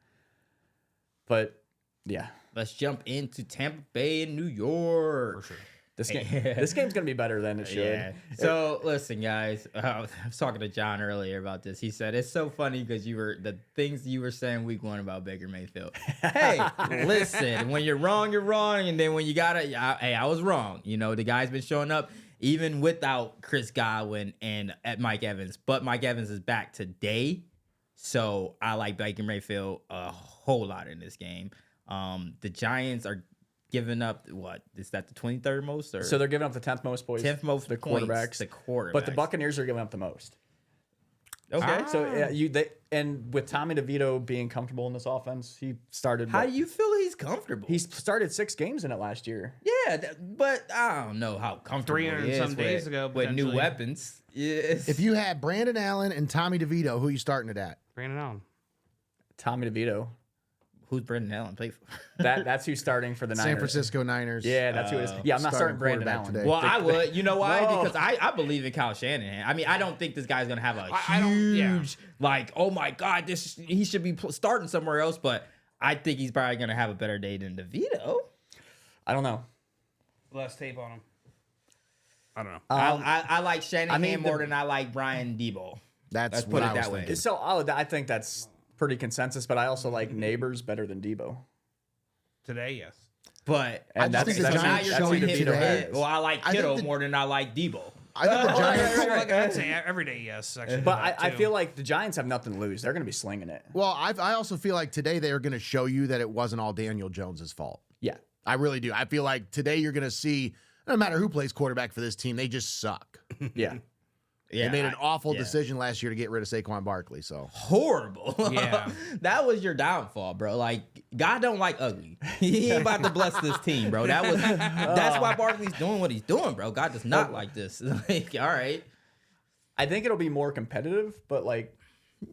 But yeah, let's jump into Tampa Bay and New York. For sure. This game's gonna be better than it should. Yeah. So listen, guys, I was talking to John earlier about this. He said it's so funny because the things you were saying week 1 about Baker Mayfield. Hey, listen, when you're wrong, and then when you got it, I was wrong. The guy's been showing up even without Chris Godwin and at Mike Evans, but Mike Evans is back today, so I like Baker Mayfield a whole lot in this game. The Giants are giving up what is that, the 23rd most? So they're giving up the 10th most points. 10th most the points, quarterbacks. the quarterbacks. But the Buccaneers are giving up the most. Okay. So and with Tommy DeVito being comfortable in this offense, he started. How do you feel he's comfortable? He started 6 games in it last year. Yeah, but I don't know how comfortable 300 he is some days ago with new weapons. Yes. If you had Brandon Allen and Tommy DeVito, who are you starting it at? Brandon Allen. Tommy DeVito. Who's Brandon Allen play for? That's who's starting for the Niners. San Francisco Niners. Yeah, that's who it is. Yeah, I'm not starting Brandon Allen today. Well, I would. You know why? No. Because I believe in Kyle Shanahan. I mean, I don't think this guy's gonna have a huge oh my god, he should be starting somewhere else. But I think he's probably gonna have a better day than DeVito. I don't know. Less tape on him. I don't know. I like Shanahan more than I like Brian Debo. Let's put it that way. So I think that's pretty consensus, but I also like Neighbors better than Debo. Today, yes. But I just think the Giants you're showing going it him today. well, I like Kittle more than I like Debo. I think the Giants. I'd say every day, yes. Actually, but I feel like the Giants have nothing to lose. They're going to be slinging it. Well, I also feel like today they are going to show you that it wasn't all Daniel Jones's fault. Yeah. I really do. I feel like today you're going to see, no matter who plays quarterback for this team, they just suck. Yeah. They made an awful decision last year to get rid of Saquon Barkley. So horrible. Yeah. That was your downfall, bro. God don't like ugly. He ain't about to bless this team, bro. That's why Barkley's doing what he's doing, bro. God does not like this. All right. I think it'll be more competitive, but like,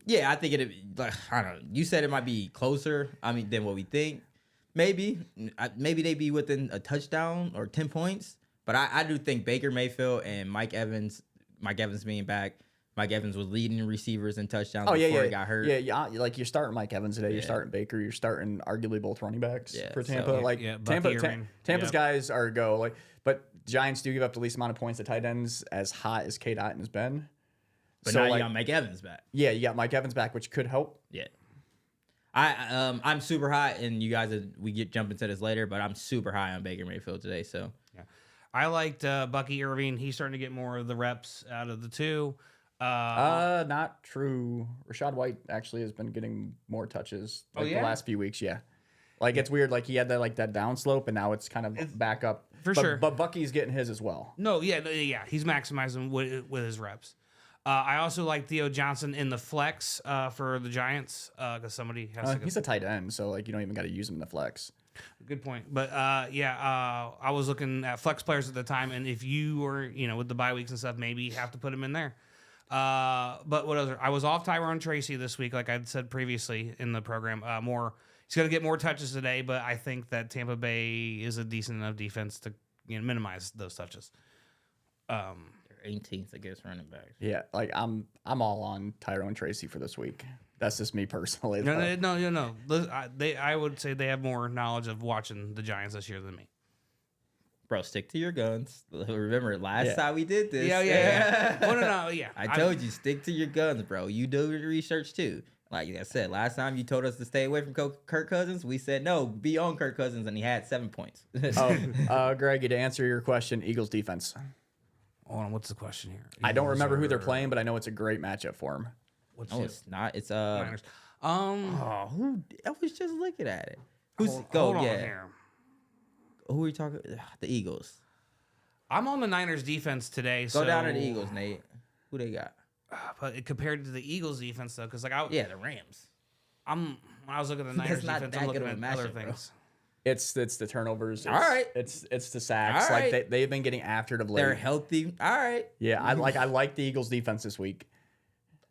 Yeah, I think like, I don't know. You said it might be closer. I mean, than what we think. Maybe they be within a touchdown or 10 points. But I do think Baker Mayfield and Mike Evans being back. Mike Evans was leading receivers in touchdowns before he got hurt. Yeah. Like you're starting Mike Evans today. You're starting Baker. You're starting arguably both running backs for Tampa. So, Tampa's guys are a go. Like, but Giants do give up the least amount of points to tight ends, as hot as K. Dotton has been. But now you got Mike Evans back. Yeah, you got Mike Evans back, which could help. Yeah. I'm super high, and you guys jump into this later, but I'm super high on Baker Mayfield today. So yeah, I liked Bucky Irving. He's starting to get more of the reps out of the two. Not true. Rashad White actually has been getting more touches the last few weeks. Yeah, like it's weird. Like he had that down slope, and now it's kind of back up for sure. But Bucky's getting his as well. No, yeah, he's maximizing with his reps. I also like Theo Johnson in the flex for the Giants because somebody has to. He's a tight end, so like you don't even got to use him in the flex. Good point. But I was looking at flex players at the time, and if you were with the bye weeks and stuff, maybe you have to put him in there. But what else? I was off Tyrone Tracy this week, like I said previously in the program. He's going to get more touches today, but I think that Tampa Bay is a decent enough defense to minimize those touches. 18th against running backs. Yeah, like I'm all on Tyrone Tracy for this week. That's just me personally. No. I would say they have more knowledge of watching the Giants this year than me. Bro, stick to your guns. Remember last time we did this. Yeah. No. Yeah. I told you, stick to your guns, bro. You do your research too. Like I said, last time you told us to stay away from Kirk Cousins, we said no, be on Kirk Cousins, and he had 7 points. Greg, to answer your question, Eagles defense. Hold on, what's the question here? I don't remember who they're playing, but I know it's a great matchup for them. It's not. It's Niners. I was just looking at it. Hold on here. Who are you talking? The Eagles. I'm on the Niners defense today. Go down to the Eagles, Nate. Who they got? But compared to the Eagles defense, though, because the Rams. When I was looking at the Niners defense, I'm looking at other things. It's the turnovers. All right. It's the sacks. All like right. they've been getting after it of late. They're healthy. All right. Yeah, I like the Eagles defense this week.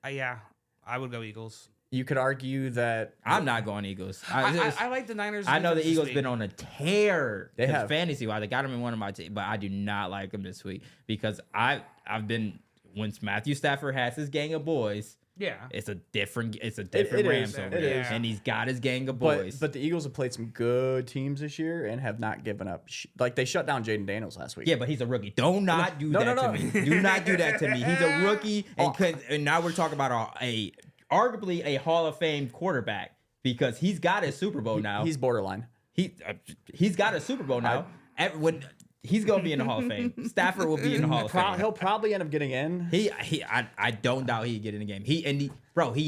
I would go Eagles. You could argue that I'm not going Eagles. I like the Niners. I know the Eagles been on a tear. They have fantasy wise. They got them in one of my teams, but I do not like them this week because I've been when Matthew Stafford has his gang of boys. Yeah, it's a different Rams over there, and he's got his gang of boys. But the Eagles have played some good teams this year and have not given up. Like they shut down Jaden Daniels last week. Yeah, but he's a rookie. Do not do that to me. Do not do that to me. He's a rookie, and now we're talking about arguably a Hall of Fame quarterback because he's got a Super Bowl now. He's borderline. He's got a Super Bowl now. He's gonna be in the Hall of Fame. Stafford will be in the Hall of Fame. He'll probably end up getting in. I don't doubt he'd get in the game. He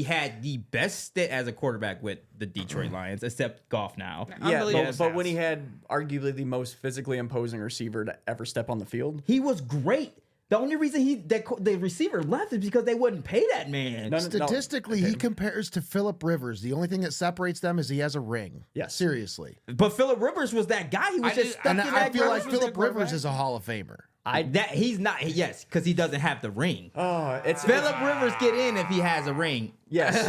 had the best stint as a quarterback with the Detroit Lions, except Goff now. Yeah, but when he had arguably the most physically imposing receiver to ever step on the field, he was great. The only reason the receiver left is because they wouldn't pay that man. Statistically, he compares to Phillip Rivers. The only thing that separates them is he has a ring. Yeah, seriously. But Phillip Rivers was that guy. He was stuck in that. I feel like Phillip Rivers is a Hall of Famer. He's not. Yes, because he doesn't have the ring. Phillip Rivers get in if he has a ring. Yes,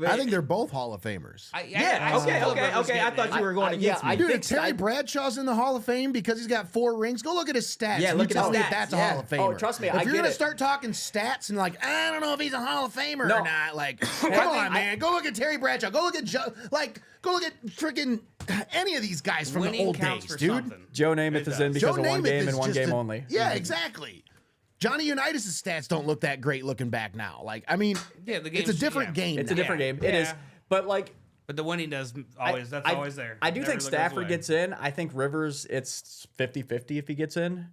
I think they're both Hall of Famers. Okay. I thought you were going against me. Dude, Terry Bradshaw's in the Hall of Fame because he's got 4 rings. Go look at his stats. Yeah, look at his stats. That's a Hall of Famer. Oh, trust me, if you're gonna start talking stats and like, I don't know if he's a Hall of Famer or not. Like, come on, man. Go look at Terry Bradshaw. Go look at go look at freaking any of these guys from the old days, dude. Something. Joe Namath is in because of one game and one game only. Yeah, exactly. Johnny Unitas' stats don't look that great looking back now. Like, I mean, it's a different game. It's a different game. It is. But the winning does always. That's always there. I do think Stafford gets in. I think Rivers, it's 50-50 if he gets in.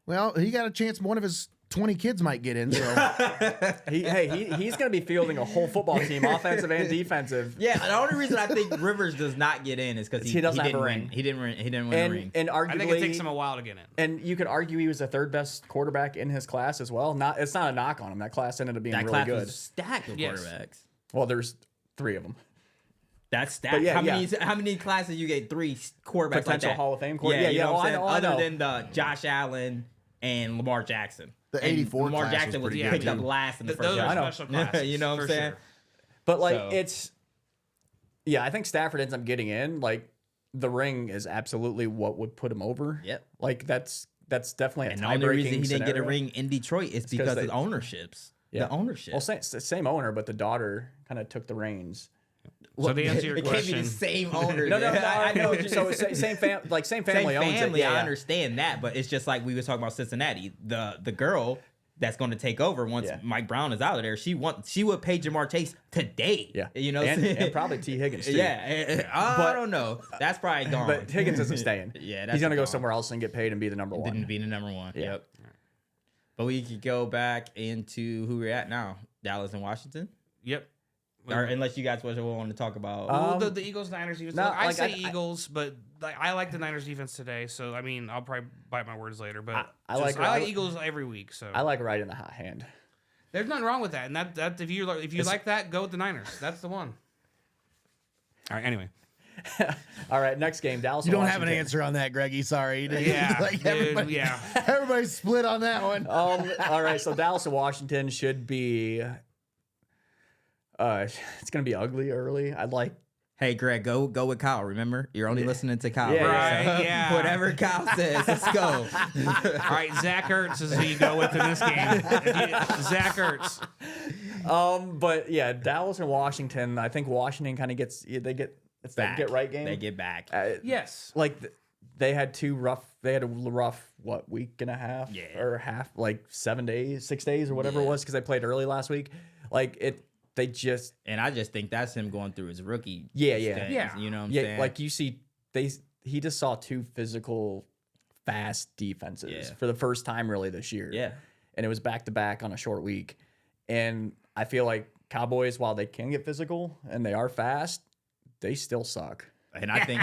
Well, he got a chance. One of his 20 kids might get in. So he's going to be fielding a whole football team, offensive and defensive. Yeah, the only reason I think Rivers does not get in is because he doesn't have a ring. He didn't win a ring. And arguably, I think it takes him a while to get in. And you could argue he was the 3rd best quarterback in his class as well. It's not a knock on him. That class ended up being really good. Was stacked with quarterbacks. Well, there's 3 of them. That's stacked. Yeah, how many classes you get 3 quarterbacks potential like that? Hall of Fame quarterbacks? Yeah, you know what I'm saying? Other than the Josh Allen and Lamar Jackson. The And 84 Lamar class Jackson was was pretty picked good, up too. last in the first Those round. are special classes. You know what I'm for saying? sure. But like So- I think Stafford ends up getting in. Like the ring is absolutely what would put him over. Yep. Like that's definitely a And the only reason he didn't get a scenario. ring in Detroit is because they- of ownerships. Yeah. The ownership. Well, same owner, but the daughter kind of took the reins. So to answer your it can't be question, the same owner. No, man. I know. So it's same family Same owns family. it. Yeah, I yeah. understand that, but it's just like we was talking about Cincinnati. The girl that's going to take over once Yeah. Mike Brown is out of there. She would pay Jamar Chase today. Yeah, you know, and probably T Higgins too. yeah. I don't know. That's probably gone. But Higgins isn't staying. Yeah, that's he's gonna go gone. somewhere else and get paid and be the number one. Didn't be the number one. Yeah. Yep. But we could go back into who we're at now, Dallas and Washington. yep. Or unless you guys want to talk about. Well, the Eagles Niners defense. no, I like, say I- Eagles, but like, I like the Niners defense today. So I mean, I'll probably bite my words later. But I just- like- I like I- Eagles every week. So I like right in the hot hand. there's nothing wrong with that. And that if you like that, go with the Niners. That's the one. All right. Anyway. All right, next game, Dallas. You and don't have an Washington. answer on that, Greggy. Sorry. Yeah. Like, dude, everybody, yeah. everybody's split on that one. All right, so Dallas and Washington should be. It's gonna be ugly early. I'd like. Hey, Greg, go with Kyle. Remember, you're only listening to Kyle. Yeah, Right, yeah. Whatever Kyle says, let's go. All right. Zach Ertz is who you go with in this game. Zach Ertz. But yeah, Dallas and Washington. I think Washington kind of gets. They get. It's that Back. get right game. They get back. Yes. Like they had They had a rough week and a half. Yeah. Or half, like 7 days, 6 days, or whatever it was, because they played early last week. Like it. They just. And I just think that's him going through his rookie. Yeah, yeah. stage, Yeah. You know what I'm Yeah, saying? like you see, he just saw two physical, fast defenses Yeah. for the first time really this year. Yeah. And it was back to back on a short week. And I feel like Cowboys, while they can get physical and they are fast, they still suck. And I think.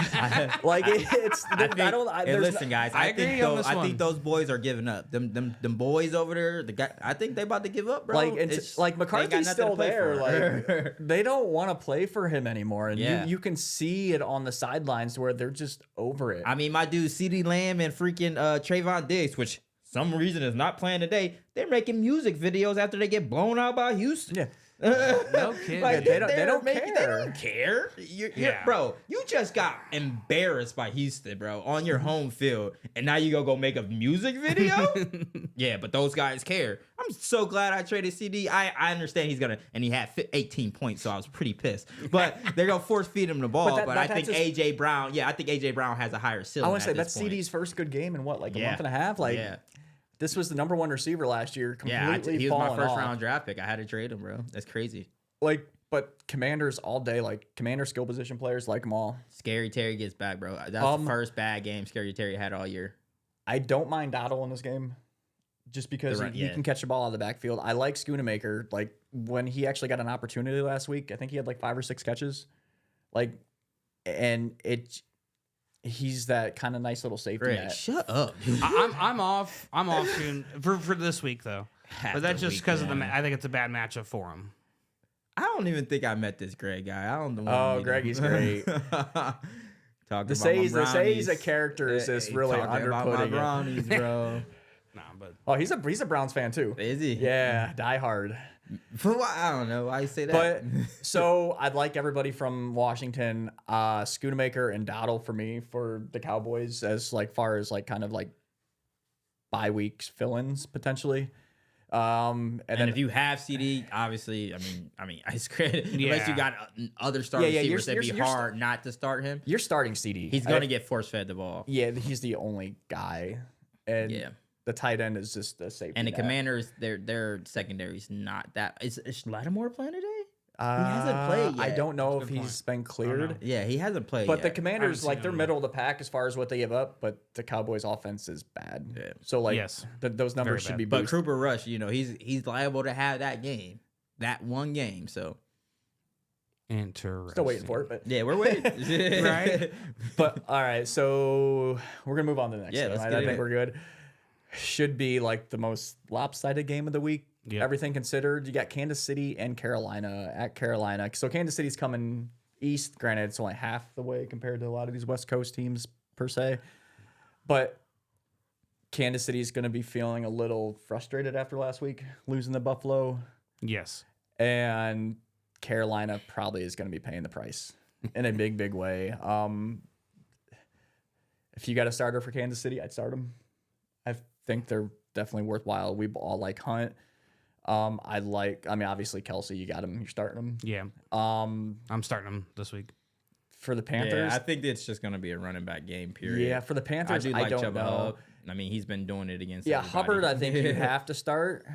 Like it's. I think, I don't. and there's listen, guys. I I agree think on those, this I one. think those boys are giving up. Them boys over there. The guy. I think they about to give up, bro. like It's- like they ain't got McCarthy's nothing still to play there. for. Like they don't want to play for him anymore, and Yeah. you can see it on the sidelines where they're just over it. I mean, my dude, CeeDee Lamb and freaking Trayvon Diggs, which some reason is not playing today. They're making music videos after they get blown out by Houston. yeah. No kidding. Like, They don't they're care. They don't care. Yeah. Bro, you just got embarrassed by Houston, bro, on your home field, and now you go make a music video? Yeah, but those guys care. I'm so glad I traded CD. I understand he's gonna, and he had 18 points, so I was pretty pissed. But they're gonna force feed him the ball. But, I think that's AJ Brown, I think AJ Brown has a higher ceiling. I want to say at that's this point. CD's first good game in what, like a Yeah. month and a half. Like Yeah. this was the number one receiver last year. Completely he was my fallen first off. round draft pick. I had to trade him, bro. That's crazy. Like, but Commanders all day, like Commander skill position players, like them all. Scary Terry gets back, bro. That's the first bad game Scary Terry had all year. I don't mind Dottle in this game, just because The run- he yeah. can catch the ball out of the backfield. I like Schoonamaker. Like when he actually got an opportunity last week, I think he had like 5 or 6 catches. Like, and he's that kind of nice little safety Greg, net. shut up. I'm off soon for this week though. But that's just because of the. I think it's a bad matchup for him. I don't even think I met this Greg guy. I don't know. Oh, Greggy's great. The say's a character is just really underputting it. brownies, bro. Nah, but Oh, he's a Browns fan too. Is he? Yeah, die hard. For what? I don't know why you say that. But so I'd like everybody from Washington, Schoonamaker and Dowdle for me for the Cowboys as like far as like kind of like bye weeks fill-ins potentially. And then if you have CD, obviously, I mean, it's great. Unless Yeah. you got other star Yeah, receivers, it'd be you're hard not to start him. you're starting CD. He's gonna get force fed the ball. Yeah, he's the only guy, and Yeah. the tight end is just a safety. And the net. Commanders, their secondary's not that. Is Lattimore playing today? He hasn't played I yet. don't know That's if a good he's been cleared. Yeah, he hasn't played But yet. the Commanders, seen like, they're him. middle of the pack as far as what they give up, but the Cowboys' offense is bad. Yeah. So, like, Yes. those numbers Very should be But boosted. Cooper Rush, he's liable to have that game, that one game. So interesting. Still waiting for it, but yeah, we're waiting. Right? but all right. So we're gonna move on to the next Yeah, game. let's I get think it. we're good. Should be like the most lopsided game of the week. Yep. Everything considered, you got Kansas City and Carolina at Carolina. So Kansas City's coming east. Granted, it's only half the way compared to a lot of these West Coast teams per se, but Kansas City is going to be feeling a little frustrated after last week, losing to Buffalo. Yes. And Carolina probably is going to be paying the price in a big, big way. If you got a starter for Kansas City, I'd start them. I think they're definitely worthwhile. We all like Hunt. Obviously Kelsey, you got him. You're starting him. Yeah. I'm starting him this week. For the Panthers, Yeah, I think it's just going to be a running back game, period. Yeah, for the Panthers, I don't Chuba know. Hubbard. I mean, he's been doing it against everybody. Hubbard, I think you have to start,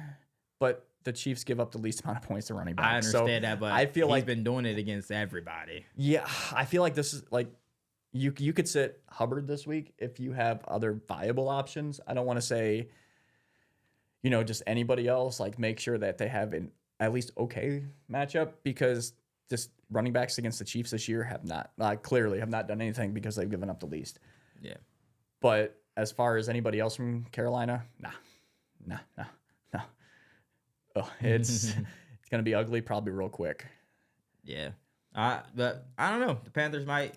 but the Chiefs give up the least amount of points to running back. I understand that, but I feel he's like been doing it against everybody. Yeah, I feel like this is like you could sit Hubbard this week if you have other viable options. I don't want to say, just anybody else. Like, make sure that they have an at least okay matchup, because just running backs against the Chiefs this year have not done anything because they've given up the least. Yeah. But as far as anybody else from Carolina, nah. Oh, it's gonna be ugly probably real quick. Yeah. But I don't know. The Panthers might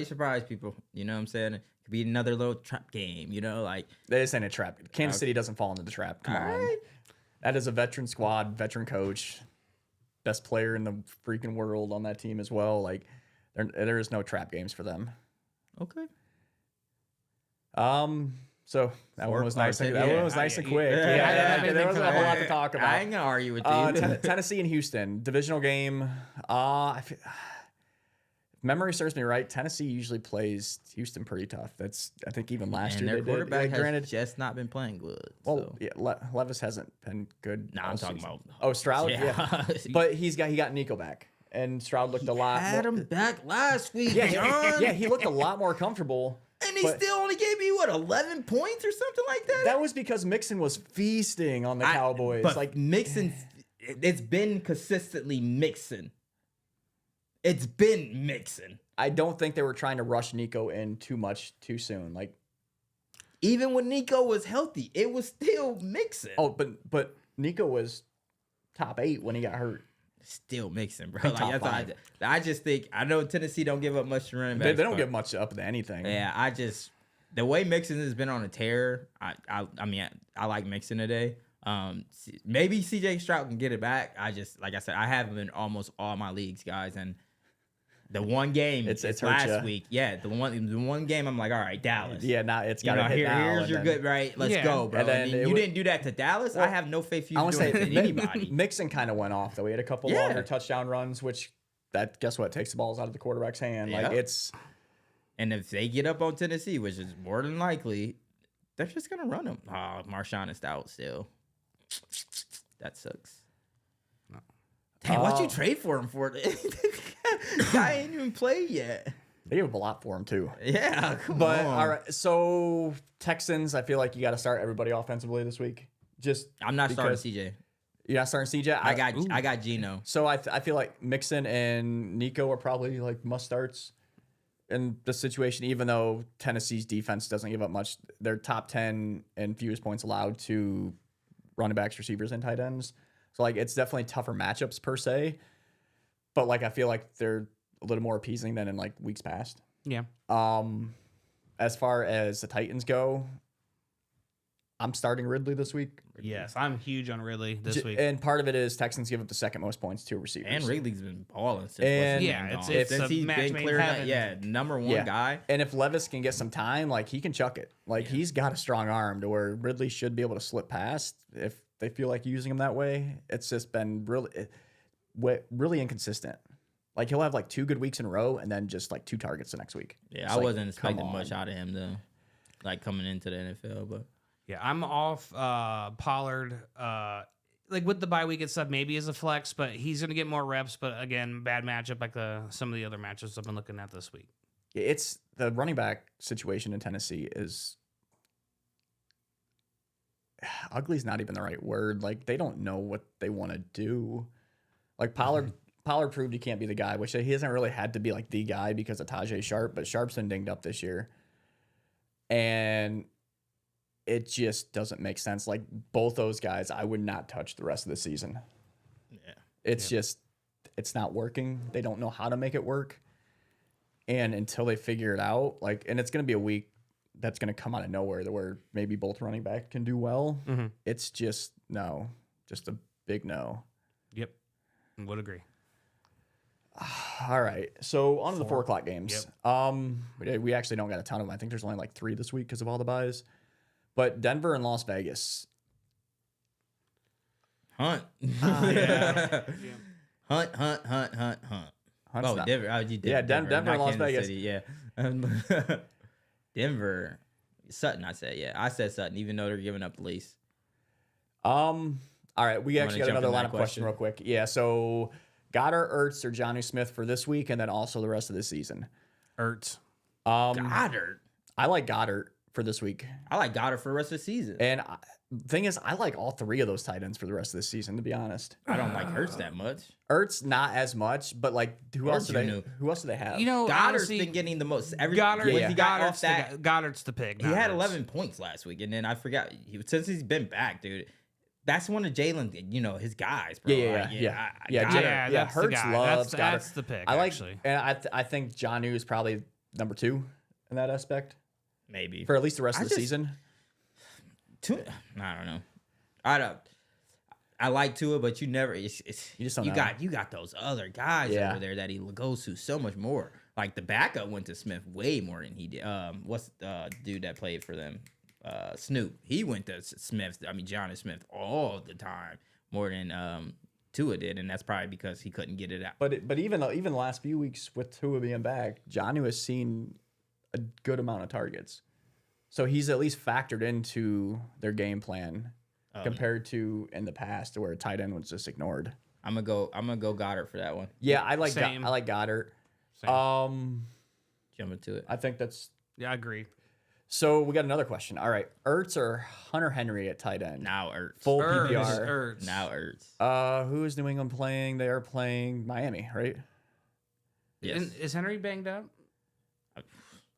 surprise people. You know what I'm saying? It could be another little trap game, like This ain't a trap. Kansas City doesn't fall into the trap. Come on. right. That is a veteran squad, veteran coach, best player in the freaking world on that team as well. Like, there is no trap games for them. Okay. So that one was nice. That one was nice and quick. Yeah, There wasn't a whole lot to talk about. I ain't gonna argue with you. Tennessee and Houston, divisional game. If memory serves me right, Tennessee usually plays Houston pretty tough. I think even last And year their they quarterback did. has just not been playing good. Well, So. yeah, Levis hasn't been good. Nah, all I'm talking season. about. Stroud. Yeah. But he got Nico back, and Stroud looked a lot. Had him back last week, Yeah, John. he looked a lot more comfortable. And he but still only gave me 11 points or something like that. That was because Mixon was feasting on the Cowboys. But Like, Mixon, it's been consistently Mixon. It's been Mixon. I don't think they were trying to rush Nico in too much too soon. Like, Even when Nico was healthy, it was still Mixon. but Nico was top 8 when he got hurt. Still Mixon, bro. Top Like, five. I just think, I know Tennessee don't give up much to running They backs. don't but- give much up to anything. Yeah, the way Mixon has been on a tear, I like Mixon today. Maybe CJ Stroud can get it back. Like I said, I have him in almost all my leagues, guys, and the one game It's hurt last ya. week. Yeah, the one game I'm like, all right, Dallas. Yeah, now it's got to hit now. Here's your and then- good right. Let's Yeah. go, bro. And then And it you would- didn't do that to Dallas. I have no faith I you want to doing say it to anybody. Mixon kind of went off though. He had a couple Yeah. longer touchdown runs, which guess what takes the balls out of the quarterback's hand. Like, Yeah. it's And if they get up on Tennessee, which is more than likely, they're just gonna run them. Oh, Marshawn is out still. That sucks. Damn, what'd you trade for him for? Guy ain't even played yet. they give up a lot for him too. Yeah, come But on. all right, so Texans, I feel like you got to start everybody offensively this week. Just I'm not starting because- CJ. You're not starting CJ. I got Gino. So I feel like Mixon and Nico are probably like must starts in this situation, even though Tennessee's defense doesn't give up much. They're top 10 and fewest points allowed to running backs, receivers, and tight ends. So like it's definitely tougher matchups per se. But like I feel like they're a little more appeasing than in like weeks past. Yeah. As far as the Titans go, I'm starting Ridley this week. Yes, I'm huge on Ridley this week. And part of it is Texans give up the second most points to receivers. And Ridley's been balling since. And- Washington Yeah, been it's- gone. it's Since a he's match been made in cleared out. heaven. Yeah, number one guy. And if Levis can get some time, like he can chuck it. Like he's got a strong arm to where Ridley should be able to slip past if they feel like using him that way. It's just been really inconsistent. Like he'll have like 2 good weeks in a row and then just like 2 targets the next week. Yeah, It's I like, wasn't come expecting on. much out of him though. Like coming into the NFL, but Yeah, I'm off Pollard. Like with the bye week and stuff, maybe as a flex, but he's going to get more reps. But again, bad matchup like some of the other matchups I've been looking at this week. It's the running back situation in Tennessee is ugly is not even the right word. Like they don't know what they want to do. Like Pollard proved he can't be the guy, which he hasn't really had to be like the guy because of Tajay Sharp, but Sharp's been dinged up this year. And it just doesn't make sense. Like both those guys, I would not touch the rest of the season. yeah. It's just, it's not working. They don't know how to make it work. And until they figure it out, like, and it's going to be a week that's going to come out of nowhere, where maybe both running back can do well. It's just no, just a big no. Yep, would agree. All right, so on to the 4 o'clock games. Yep. We actually don't got a ton of them. I think there's only like 3 this week because of all the buys. But Denver and Las Vegas. Hunt. Yeah. Hunt. Hunt's Oh, not- Denver. Oh, you did. Yeah, Denver not and Las Kansas Vegas. City, yeah. Denver. Sutton, I said. Yeah, I said Sutton, even though they're giving up the lease. All right, we actually got jump another in that lineup question real quick. Yeah, so Goddard, Ertz, or Jonnu Smith for this week, and then also the rest of the season. Ertz. Goddard. I like Goddard for this week. I like Goddard for the rest of the season. And thing is, I like all 3 of those tight ends for the rest of the season, to be honest. I don't like Hurts that much. Ertz, not as much, but like, who else do they have? You know, Goddard's honestly, been getting the most. Goddard, When he got off Goddard's that, Goddard's the pick. he not had Ertz. 11 points last week, and then I forgot. Since he's been back, dude, that's one of Jalen, his guys, bro. Yeah. That's the Hurts guy. loves That's Goddard. the pick. I like, actually. and I think Jonnu is probably number 2 in that aspect maybe for at least the rest of the season. I don't know. I like Tua, but you never. You just don't know. You got those other guys over there that he goes to so much more. Like the backup went to Smith way more than he did. What's the dude that played for them? Snoop. He went to Smith. Jonnu Smith all the time more than Tua did, and that's probably because he couldn't get it out. But even the last few weeks with Tua being back, Jonnu has seen a good amount of targets, so he's at least factored into their game plan compared to in the past where a tight end was just ignored. I'm gonna go Goddard for that one. Yeah, I like Same. I like Goddard. Jump into it. I think that's Yeah, I agree. so. We got another question. All right, Ertz or Hunter Henry at tight end? Now Ertz. Full Ertz. PPR. Ertz. Now Ertz. Who is New England playing? They are playing Miami, right? Yes. And is Henry banged up?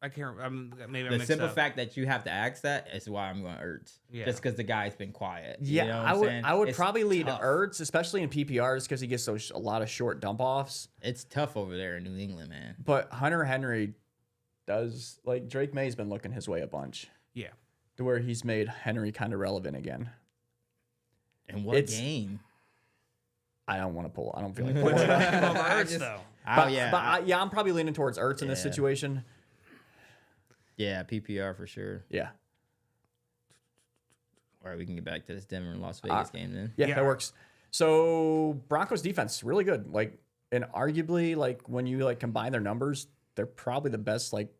I can't. Maybe I'm The mixed simple up. fact that you have to ask that is why I'm going Ertz. Yeah. Just because the guy's been quiet. Yeah, You know what I I'm would. saying? I would It's probably lead tough. Ertz, especially in PPRs, because he gets a lot of short dump offs. It's tough over there in New England, man. But Hunter Henry does, like, Drake May's been looking his way a bunch Yeah. to where he's made Henry kind of relevant again. And what It's- game? I don't want to pull. I don't feel like pulling it. Well, I Ertz just- though. Oh, yeah. But I'm probably leaning towards Ertz in this Yeah. situation. Yeah, PPR for sure. Yeah. All right, we can get back to this Denver and Las Vegas game then. Yeah, Yeah. that works. So Broncos defense, really good. Like, and arguably, like, when you like combine their numbers, they're probably the best, like,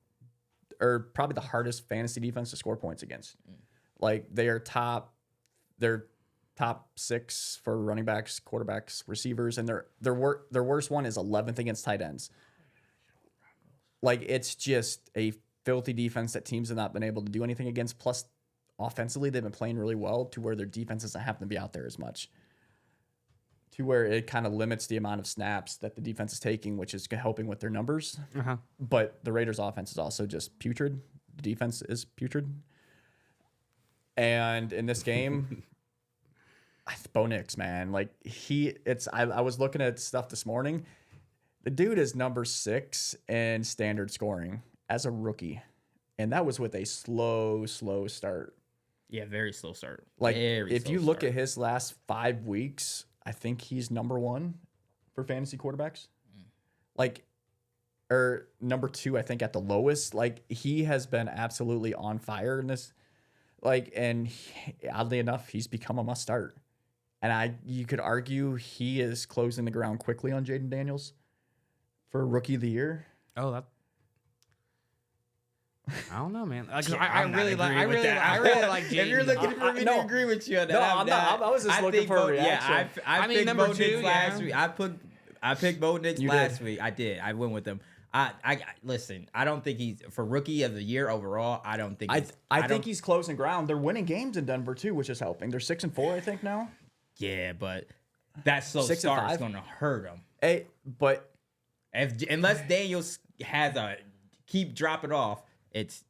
or probably the hardest fantasy defense to score points against. Like, they're top 6 for running backs, quarterbacks, receivers, and their worst one is 11th against tight ends. Like, it's just a filthy defense that teams have not been able to do anything against. Plus, offensively, they've been playing really well to where their defense doesn't happen to be out there as much. To where it kind of limits the amount of snaps that the defense is taking, which is helping with their numbers. Uh-huh. But the Raiders' offense is also just putrid. The defense is putrid. And in this game, Bo Nix, man, like I was looking at stuff this morning. The dude is number 6 in standard scoring as a rookie, and that was with a slow start. Yeah, very slow start. Like, Very if slow you look start. at his last 5 weeks, I think he's number 1 for fantasy quarterbacks. Like, or number 2, I think, at the lowest. Like, he has been absolutely on fire in this. Like, and oddly enough, he's become a must start. And you could argue he is closing the ground quickly on Jaden Daniels for Rookie of the Year. Oh, that. I don't know, man. Like, Yeah, I I'm not really like. I agreeing with really, that. I really like. If you're Jaden. looking for me no. to agree with you on that, No, I'm I'm not. I was just looking think for a Bo- reaction. Yeah, I mean, picked number Bo 2, Nix last yeah. week. I picked Bo Nix You last did. week. I did. I went with him. I listen. I don't think he's for Rookie of the Year overall. I don't think. I think he's closing ground. They're winning games in Denver too, which is helping. They're 6-4, I think now. Yeah, but that slow 6 and start is 5. going to hurt him. Hey, but Unless Daniels has a keep dropping off, it's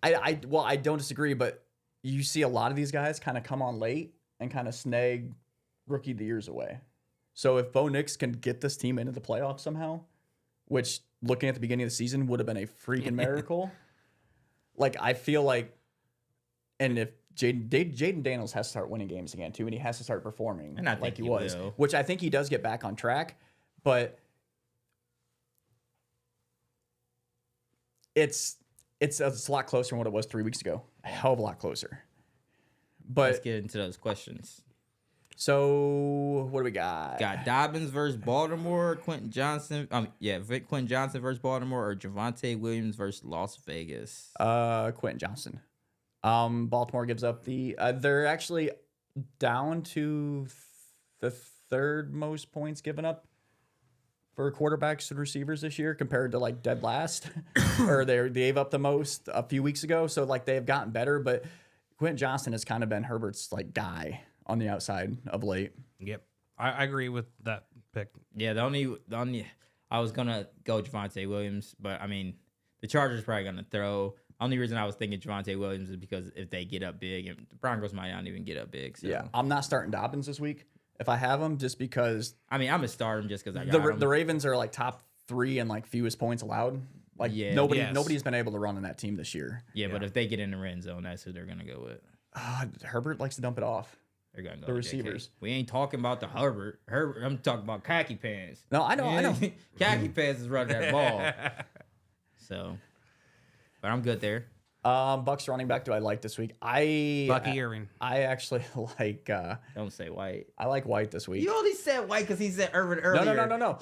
I don't disagree, but you see a lot of these guys kind of come on late and kind of snag Rookie of the Years away. So if Bo Nix can get this team into the playoffs somehow, which looking at the beginning of the season would have been a freaking miracle. like I feel like, and if Jaden Daniels has to start winning games again too, and he has to start performing And I think like he he was, will. which I think he does get back on track, but it's a lot closer than what it was 3 weeks ago. A hell of a lot closer. Let's But get into those questions. so what do we got? Got Dobbins versus Baltimore, Quentin Johnson. Quentin Johnson versus Baltimore, or Javonte Williams versus Las Vegas. Quentin Johnson. Baltimore gives up they're actually down to the third most points given up for quarterbacks and receivers this year compared to like dead last, or they gave up the most a few weeks ago. So like they've gotten better, but Quentin Johnson has kind of been Herbert's like guy on the outside of late. Yep. I agree with that pick. Yeah, the only I was gonna go Javonte Williams, but I mean the Chargers probably gonna throw. Only reason I was thinking Javonte Williams is because if they get up big, and the Broncos might not even get up big. So. Yeah, I'm not starting Dobbins this week if I have him, just because. I mean, I'm gonna start him just because I got him. The Ravens are like top 3 and like fewest points allowed. Like nobody's been able to run on that team this year. Yeah, but if they get in the red zone, that's who they're gonna go with. Herbert likes to dump it off. They're gonna go The with JK. receivers. We ain't talking about the Herbert. I'm talking about khaki pants. No, I know. Khaki pants is running that ball. So, but I'm good there. Bucks running back. Do I like this week? Bucky Irving. I actually like. Don't say White. I like White this week. You only said White because he said Irvin earlier. No.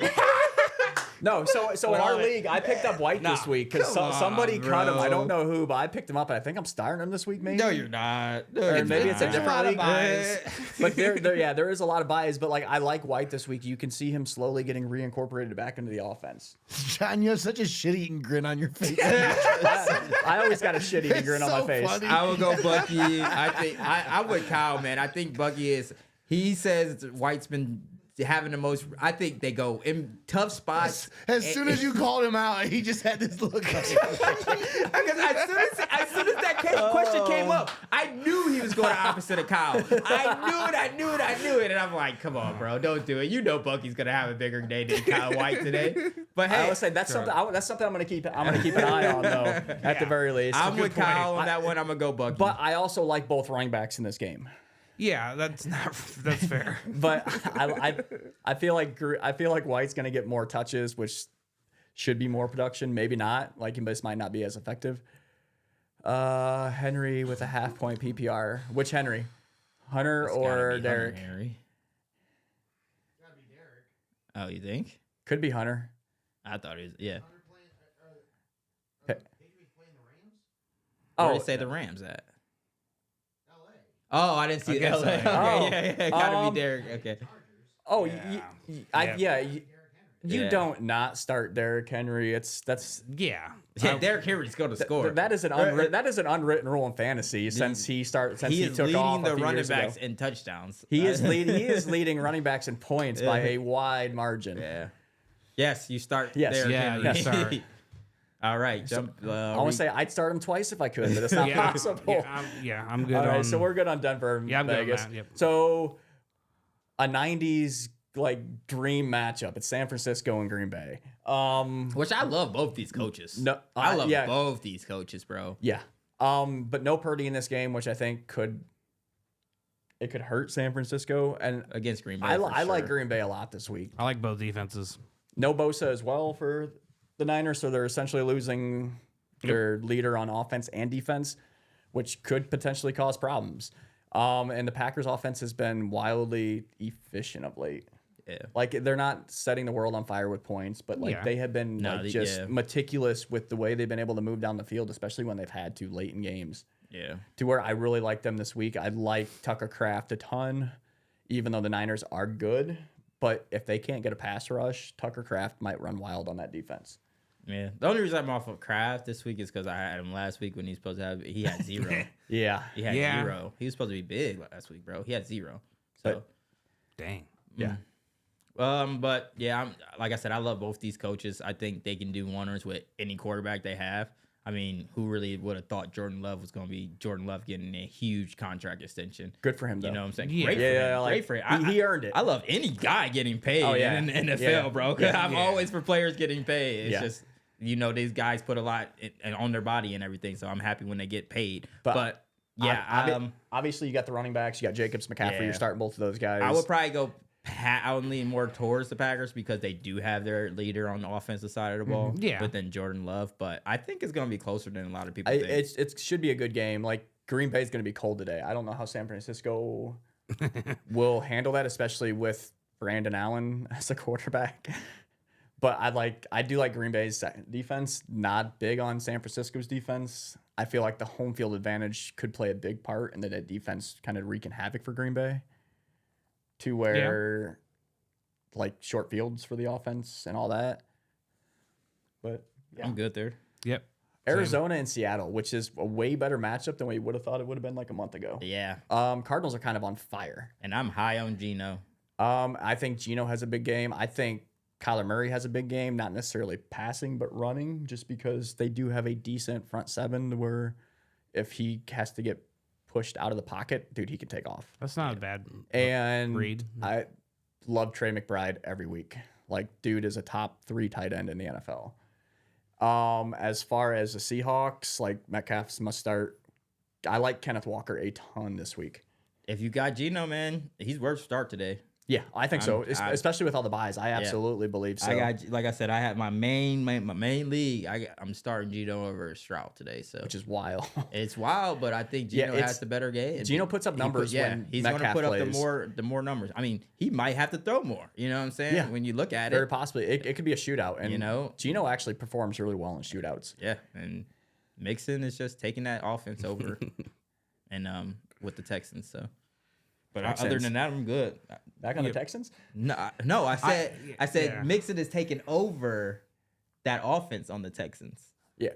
No, so in our league, I picked up White this week because somebody cut him. I don't know who, but I picked him up, and I think I'm starting him this week. Maybe. No, you're not. Or maybe it's a There's different lot of league. bias. But there is a lot of bias. But like I like White this week. You can see him slowly getting reincorporated back into the offense. John, you have such a shit-eating grin on your face. I always got a shitty grin on my face. Funny. I would go Bucky. I think I'm with Kyle, man. I think Bucky is. He says White's been having the most. I think they go in tough spots. As soon as you called him out, he just had this look. Because as soon as that question came up, I knew he was going the opposite of Kyle. I knew it, and I'm like, come on, bro, don't do it. You know Bucky's gonna have a bigger day than Kyle White today. But hey, I would say that's something I'm gonna keep. I'm gonna keep an eye on though. At the very least, I'm with Kyle on that one. I'm gonna go Bucky. But I also like both running backs in this game. Yeah, that's fair. But I feel like White's gonna get more touches, which should be more production. Maybe not. Like this might not be as effective. Henry with a 0.5 point PPR. Which Henry? Hunter or Derek? Henry. Gotta be Derek. Oh, you think? Could be Hunter. I thought he was. Yeah. Playing the Rams? Where did they say the Rams at? LA. Oh, I didn't see I guess LA. so. Okay, yeah. Gotta be Derek. Okay. Oh, Yeah. You don't not start Derrick Henry. Yeah. Yeah, Derrick Henry's going to score. That is an unwritten rule in fantasy since he is took off leading the a few running years ago. backs in touchdowns. He is leading running backs in points by a wide margin. Yeah. Yes, you start Yes. Derrick Yeah, Henry. you start. All right. Jump. I want to say I'd start him twice if I could, but it's not possible. I'm good. All right, on, so we're good on Denver and Yeah, I'm good on Vegas. that, yep. So a 90s like dream matchup. It's San Francisco and Green Bay. Which I love both these coaches. No, I love yeah. both these coaches, bro. Yeah. But no Purdy in this game, which I think could hurt San Francisco. And Against Green Bay. I for like sure. Green Bay a lot this week. I like both defenses. No Bosa as well for the Niners, so they're essentially losing their leader on offense and defense, which could potentially cause problems. And the Packers offense has been wildly efficient of late. Yeah. Like they're not setting the world on fire with points, but like they have been meticulous with the way they've been able to move down the field, especially when they've had to late in games. Yeah. To where I really like them this week. I like Tucker Kraft a ton, even though the Niners are good. But if they can't get a pass rush, Tucker Kraft might run wild on that defense. Yeah. The only reason I'm off of Kraft this week is because I had him last week when he had 0. Yeah. He had 0. He was supposed to be big last week, bro. He had 0. So, Dang. Yeah. But yeah, like I said, I love both these coaches. I think they can do wonders with any quarterback they have. I mean, who really would have thought Jordan Love was going to be Jordan Love getting a huge contract extension? Good for him, though. You know what I'm saying? Yeah. Great for him. Like, Great for him. He earned it. I love any guy getting paid in the NFL, bro. Because I'm always for players getting paid. It's just these guys put a lot on their body and everything, so I'm happy when they get paid. But obviously you got the running backs, you got Jacobs, McCaffrey. You're starting both of those guys. I would probably go. I would lean more towards the Packers because they do have their leader on the offensive side of the ball. Yeah. But then Jordan Love. But I think it's going to be closer than a lot of people think. It should be a good game. Like, Green Bay's going to be cold today. I don't know how San Francisco will handle that, especially with Brandon Allen as a quarterback. But I do like Green Bay's defense. Not big on San Francisco's defense. I feel like the home field advantage could play a big part in that defense kind of wreaking havoc for Green Bay. To where, like, short fields for the offense and all that. But I'm good there. Yep. Arizona and Seattle, which is a way better matchup than we would have thought it would have been like a month ago. Yeah. Cardinals are kind of on fire. And I'm high on Geno. I think Geno has a big game. I think Kyler Murray has a big game, not necessarily passing, but running, just because they do have a decent front seven where if he has to get pushed out of the pocket, dude, he can take off. That's not a bad read. I love Trey McBride every week. Like, dude is a top 3 tight end in the NFL. As far as the Seahawks, like, Metcalf's must start. I like Kenneth Walker a ton this week. If you got Geno, man, he's worth start today. Yeah, I think so. Especially with all the buys, I absolutely believe so. Like I said, I had my main league. I'm starting Geno over Stroud today, so which is wild. It's wild, but I think Geno has the better game. Geno puts up numbers when he's going to put plays. up the more numbers. I mean, he might have to throw more. You know what I'm saying? Yeah. When you look at very possibly, it could be a shootout, and Geno actually performs really well in shootouts. Yeah, and Mixon is just taking that offense over, and with the Texans, so. But other than that, I'm good. Back on the Texans? No. I said Mixon is taking over that offense on the Texans. Yeah,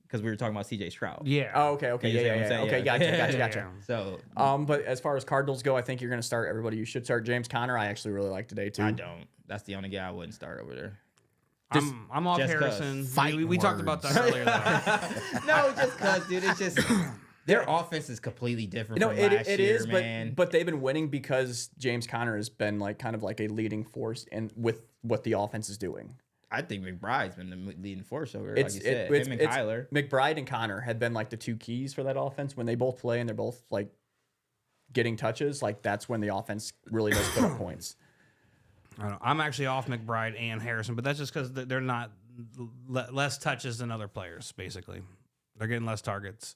because we were talking about C.J. Stroud. Yeah. Oh, okay. Yeah. Okay, gotcha. So, but as far as Cardinals go, I think you're going to start everybody. You should start James Conner. I actually really like today too. I don't. That's the only guy I wouldn't start over there. I'm off Harrison. We talked about that earlier. No, just because, dude. It's just. Their offense is completely different from last year, man. But they've been winning because James Conner has been like kind of like a leading force in with what the offense is doing. I think McBride's been the leading force over there, like you said. Him and Kyler. McBride and Conner had been like the 2 keys for that offense. When they both play and they're both like getting touches, like that's when the offense really does put up points. I don't know. I'm actually off McBride and Harrison, but that's just because they're not less touches than other players, basically. They're getting less targets.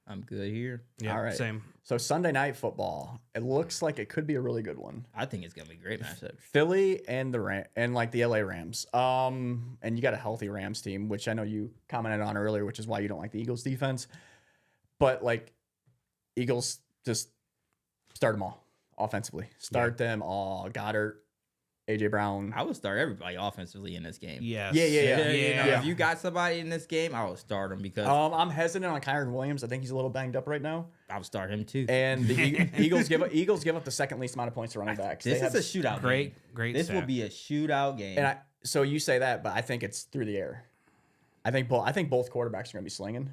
I'm good here. Yeah, all right. Same. So Sunday night football, it looks like it could be a really good one. I think it's gonna be a great matchup. Philly and the LA Rams. And you got a healthy Rams team, which I know you commented on earlier, which is why you don't like the Eagles defense. But like Eagles, just start them all offensively. Start them all. Goddard, AJ Brown. I would start everybody offensively in this game. Yes. Yeah. If you got somebody in this game, I would start them because I'm hesitant on Kyron Williams. I think he's a little banged up right now. I would start him too. And the Eagles give up the second least amount of points to running backs. This is a shootout. Great. This will be a shootout game. And so you say that, but I think it's through the air. I think both quarterbacks are going to be slinging.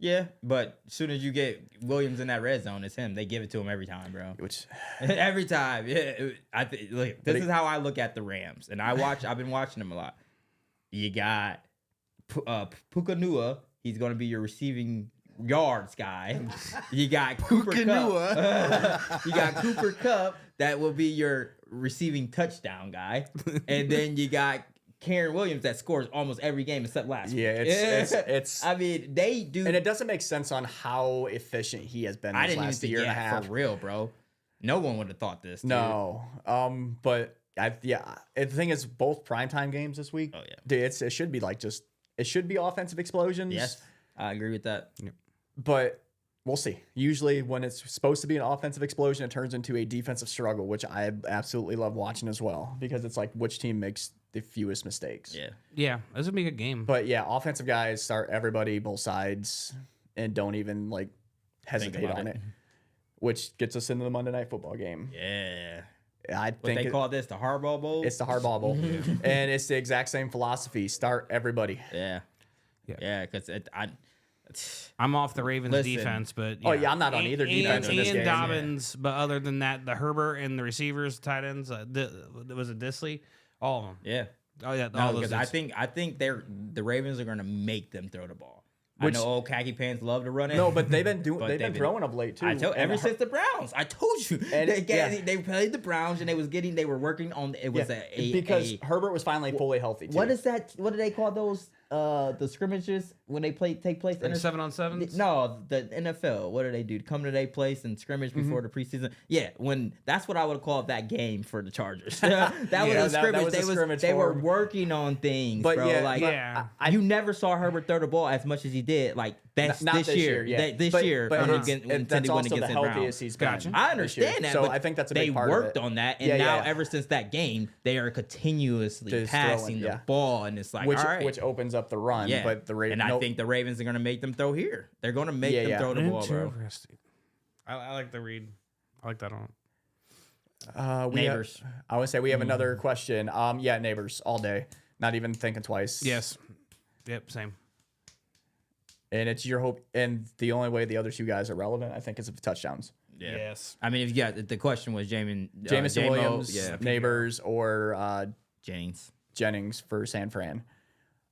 Yeah, but as soon as you get Williams in that red zone, it's him. They give it to him every time, bro. Which every time. Yeah, this is how I look at the Rams, and I've been watching them a lot. You got Pukanua. He's going to be your receiving yards guy. You got Cooper Kupp. You got Cooper Kupp. That will be your receiving touchdown guy, and then you got Karen Williams that scores almost every game except last week. It's I mean, they do. And it doesn't make sense on how efficient he has been this last year and a half. For real, bro. No one would have thought this, dude. No. But the thing is, both primetime games this week, dude, it should be like it should be offensive explosions. Yes, I agree with that. But we'll see. Usually when it's supposed to be an offensive explosion, it turns into a defensive struggle, which I absolutely love watching as well, because it's like which team makes the fewest mistakes. Yeah, this would be a good game. But yeah, offensive guys start everybody, both sides, and don't even like hesitate on it, which gets us into the Monday Night Football game. Yeah. I think they call this the Hardball Bowl. It's the Hardball Bowl, and it's the exact same philosophy. Start everybody. Yeah. Because I'm off the Ravens defense, but I'm not on either defense in this game. Dobbins, but other than that, the Herbert and the receivers, tight ends, was it Disley? All of them. Yeah. Oh yeah, No, because I think the Ravens are going to make them throw the ball. I know old khaki pants love to run it. No, but they've been throwing of late too. I told ever since the Browns. I told you they played the Browns and they were working on it was because Herbert was finally fully healthy too. What is that? What do they call those? The scrimmages when they take place in 7-on-7s? No, the NFL. What do they do? Come to their place and scrimmage before the preseason. Yeah, that's what I would call that game for the Chargers. That was a scrimmage. They were working on things, but bro. You never saw Herbert throw the ball as much as he did. Like this year. This year, that's also the healthiest he's been. Gotcha. I understand that. So I think that's a big part of it. They worked on that, and now ever since that game, they are continuously passing the ball, and it's like which opens up the run. Yeah. But the Ravens, I think the Ravens are going to make them throw here. They're going to make them throw the ball, bro. I like the read. I like that on it. Neighbors. I would say we have another question. Neighbors all day. Not even thinking twice. Yes. Yep. Same. And it's your hope. And the only way the other two guys are relevant, I think, is if touchdowns. Yeah. Yes. I mean, if you got the question was Jameson Williams, Neighbors, or Jennings for San Fran.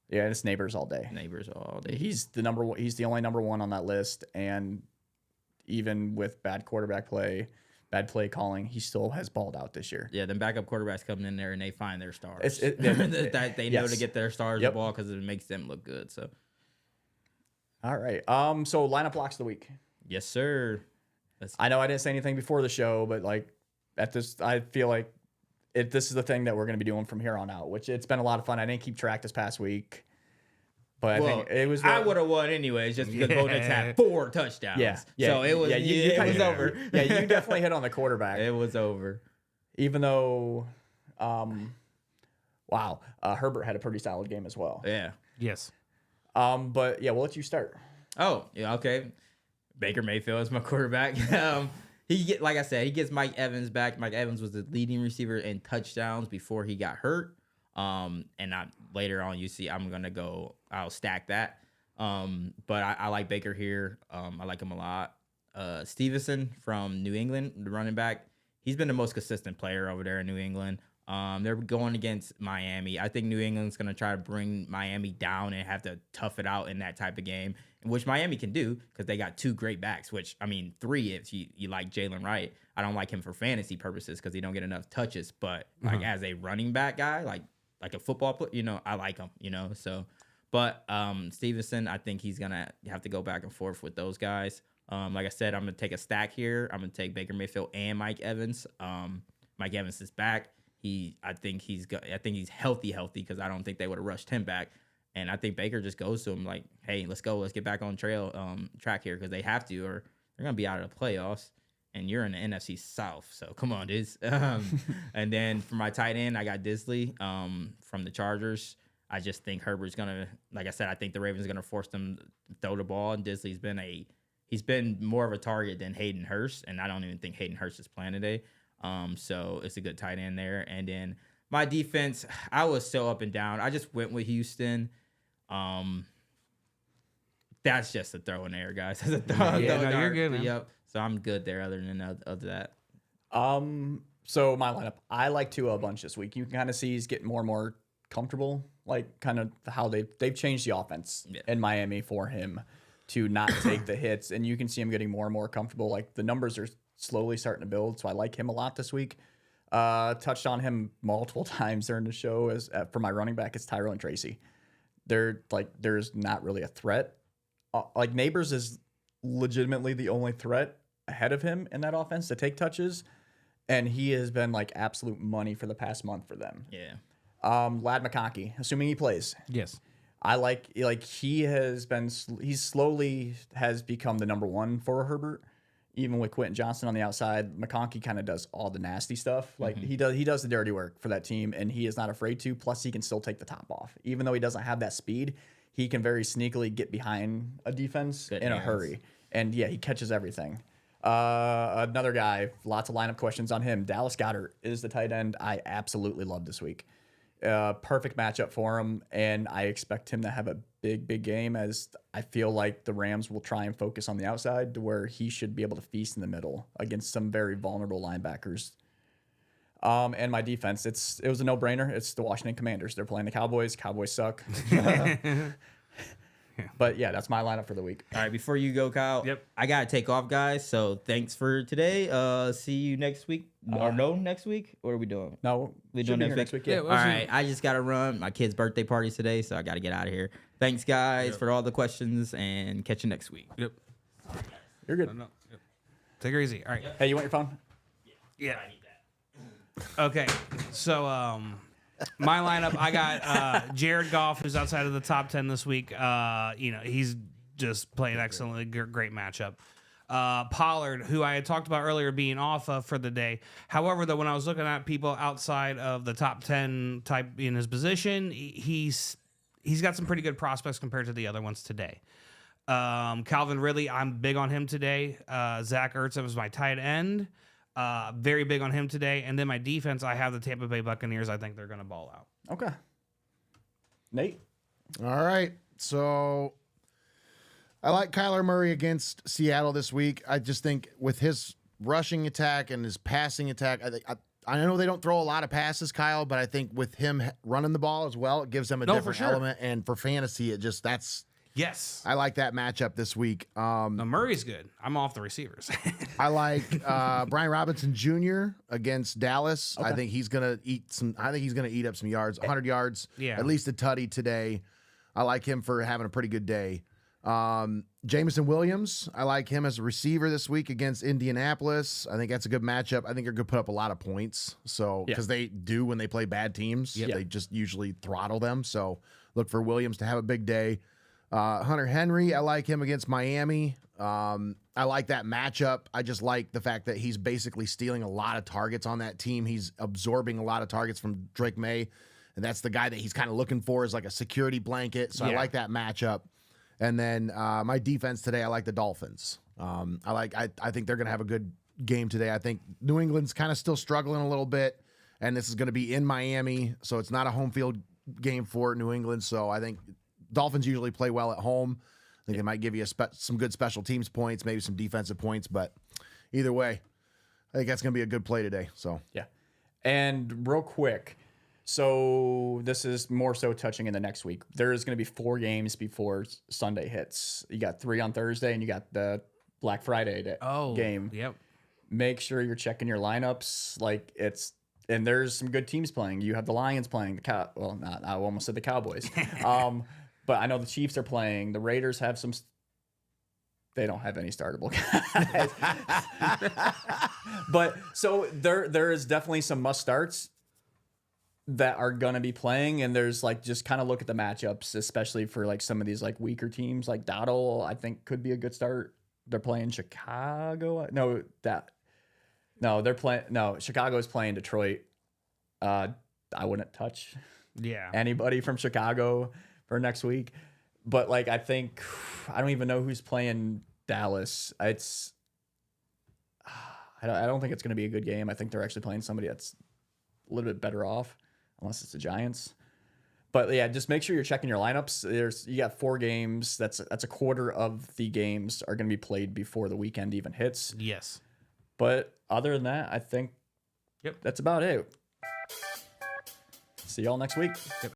Yeah, it's Neighbors all day. Neighbors all day. He's the number one. He's the only number one on that list, and even with bad quarterback play, bad play calling, he still has balled out this year. Yeah, then backup quarterbacks come in there and they find their stars. They know to get their stars the ball because it makes them look good. So, all right. So lineup blocks of the week. Yes, sir. I know I didn't say anything before the show, but like at this, I feel like this is the thing that we're going to be doing from here on out, which it's been a lot of fun. I didn't keep track this past week, but I think it was. I would have won anyways, just because Bo Nix had 4 touchdowns. Yeah. So it was. It was over. Yeah, you definitely hit on the quarterback. It was over. Even though, Herbert had a pretty solid game as well. Yeah. Yes. But yeah, we'll let you start. Oh, yeah. Okay. Baker Mayfield is my quarterback. Like I said, he gets Mike Evans back. Mike Evans was the leading receiver in touchdowns before he got hurt. Later on, I'll stack that. But I like Baker here. I like him a lot. Stevenson from New England, the running back, he's been the most consistent player over there in New England. They're going against Miami. I think New England's going to try to bring Miami down and have to tough it out in that type of game, which Miami can do because they got 2 great backs, 3 if you like Jalen Wright. I don't like him for fantasy purposes because he don't get enough touches, but like as a running back guy, like a football player, I like him, so. But Stevenson, I think he's going to have to go back and forth with those guys. Like I said, I'm going to take a stack here. I'm going to take Baker Mayfield and Mike Evans. Mike Evans is back. I think he's healthy because I don't think they would have rushed him back, and I think Baker just goes to him like, "Hey, let's go, let's get back on track here because they have to, or they're gonna be out of the playoffs, and you're in the NFC South, so come on, dudes." And then for my tight end, I got Disley from the Chargers. I just think Herbert's gonna, like I said, I think the Ravens are gonna force them to throw the ball, and Disley's been more of a target than Hayden Hurst, and I don't even think Hayden Hurst is playing today. So it's a good tight end there. And then my defense, I was so up and down. I just went with Houston. That's just a throw in there, guys. That's a throw. You're good, man. Yep. So I'm good there other than that. So my lineup, I like Tua a bunch this week. You can kind of see he's getting more and more comfortable, like kind of how they've changed the offense in Miami for him to not take the hits. And you can see him getting more and more comfortable. Like the numbers are slowly starting to build, so I like him a lot this week. Touched on him multiple times during the show. As for my running back, it's Tyrone Tracy. There's not really a threat. Neighbors is legitimately the only threat ahead of him in that offense to take touches, and he has been like absolute money for the past month for them. Yeah. Lad McConkey, assuming he plays. Yes. I like he slowly has become the number one for Herbert. Even with Quentin Johnson on the outside, McConkey kind of does all the nasty stuff. Like he does the dirty work for that team, and he is not afraid to. Plus, he can still take the top off, even though he doesn't have that speed. He can very sneakily get behind a defense in a hurry, and he catches everything. Another guy, lots of lineup questions on him. Dallas Goedert is the tight end I absolutely love this week. Perfect matchup for him, and I expect him to have a big game, as I feel like the Rams will try and focus on the outside to where he should be able to feast in the middle against some very vulnerable linebackers. And my defense, it was a no-brainer. It's the Washington Commanders. They're playing the Cowboys. Cowboys suck. But yeah, that's my lineup for the week. All right, before you go, Kyle, Yep. I gotta take off, guys. So thanks for today. See you next week. Next week? What are we doing? No, We should doing be next here week? Yeah. Yeah, All right, I just gotta run. My kid's birthday party's today, so I gotta get out of here. Thanks, guys, for all the questions, and catch you next week. Yep. You're good. No. Yep. Take her easy. All right. Hey, you want your phone? Yeah. Okay. So my lineup, I got Jared Goff, who's outside of the top 10 this week. He's just playing excellently. Great matchup. Pollard, who I had talked about earlier being off for the day. However, though, when I was looking at people outside of the top 10 type in his position, he's got some pretty good prospects compared to the other ones today. Calvin Ridley, I'm big on him today. Zach Ertz was my tight end. Very big on him today. And then my defense, I have the Tampa Bay Buccaneers. I think they're going to ball out. Okay. Nate? All right. So I like Kyler Murray against Seattle this week. I just think with his rushing attack and his passing attack, I know they don't throw a lot of passes, Kyle, but I think with him running the ball as well, it gives them a different element. And for fantasy, Yes. I like that matchup this weep. Murray's good. I'm off the receivers. I like Brian Robinson Jr. against Dallas. Okay. I think he's gonna eat up some yards, 100 yards, Yeah. at least a tutty today. I like him for having a pretty good day. Jameson Williams, I like him as a receiver this week against Indianapolis. I think that's a good matchup. I think they're gonna put up a lot of points. So because they do when they play bad teams, they just usually throttle them. So look for Williams to have a big day. Hunter Henry, I like him against Miami. I like that matchup. I just like the fact that he's basically stealing a lot of targets on that team. He's absorbing a lot of targets from Drake May, and that's the guy that he's kind of looking for as like a security blanket. So I like that matchup. And then my defense today, I like the Dolphins. I think they're going to have a good game today. I think New England's kind of still struggling a little bit, and this is going to be in Miami, so it's not a home field game for New England. So I think Dolphins usually play well at home. I think they might give you some good special teams points, maybe some defensive points, but either way, I think that's going to be a good play today. So yeah. And real quick, so this is more so touching in the next week. There is going to be 4 games before Sunday hits. You got 3 on Thursday, and you got the Black Friday game. Yep. Make sure you're checking your lineups. And there's some good teams playing. You have the Lions playing. I almost said the Cowboys. But I know the Chiefs are playing. The Raiders have some. They don't have any startable guys. But so there is definitely some must starts that are gonna be playing, and there's just kind of look at the matchups, especially for some of these weaker teams. Like Dottle, I think could be a good start. They're playing Chicago. Chicago's playing Detroit. I wouldn't touch anybody from Chicago for next week. But I think I don't even know who's playing Dallas. I don't think it's going to be a good game. I think they're actually playing somebody that's a little bit better off, unless it's the Giants. But yeah, just make sure you're checking your lineups. You got 4 games. That's a quarter of the games are going to be played before the weekend even hits. Yes. But other than that, I think that's about it. See y'all next week. Yep.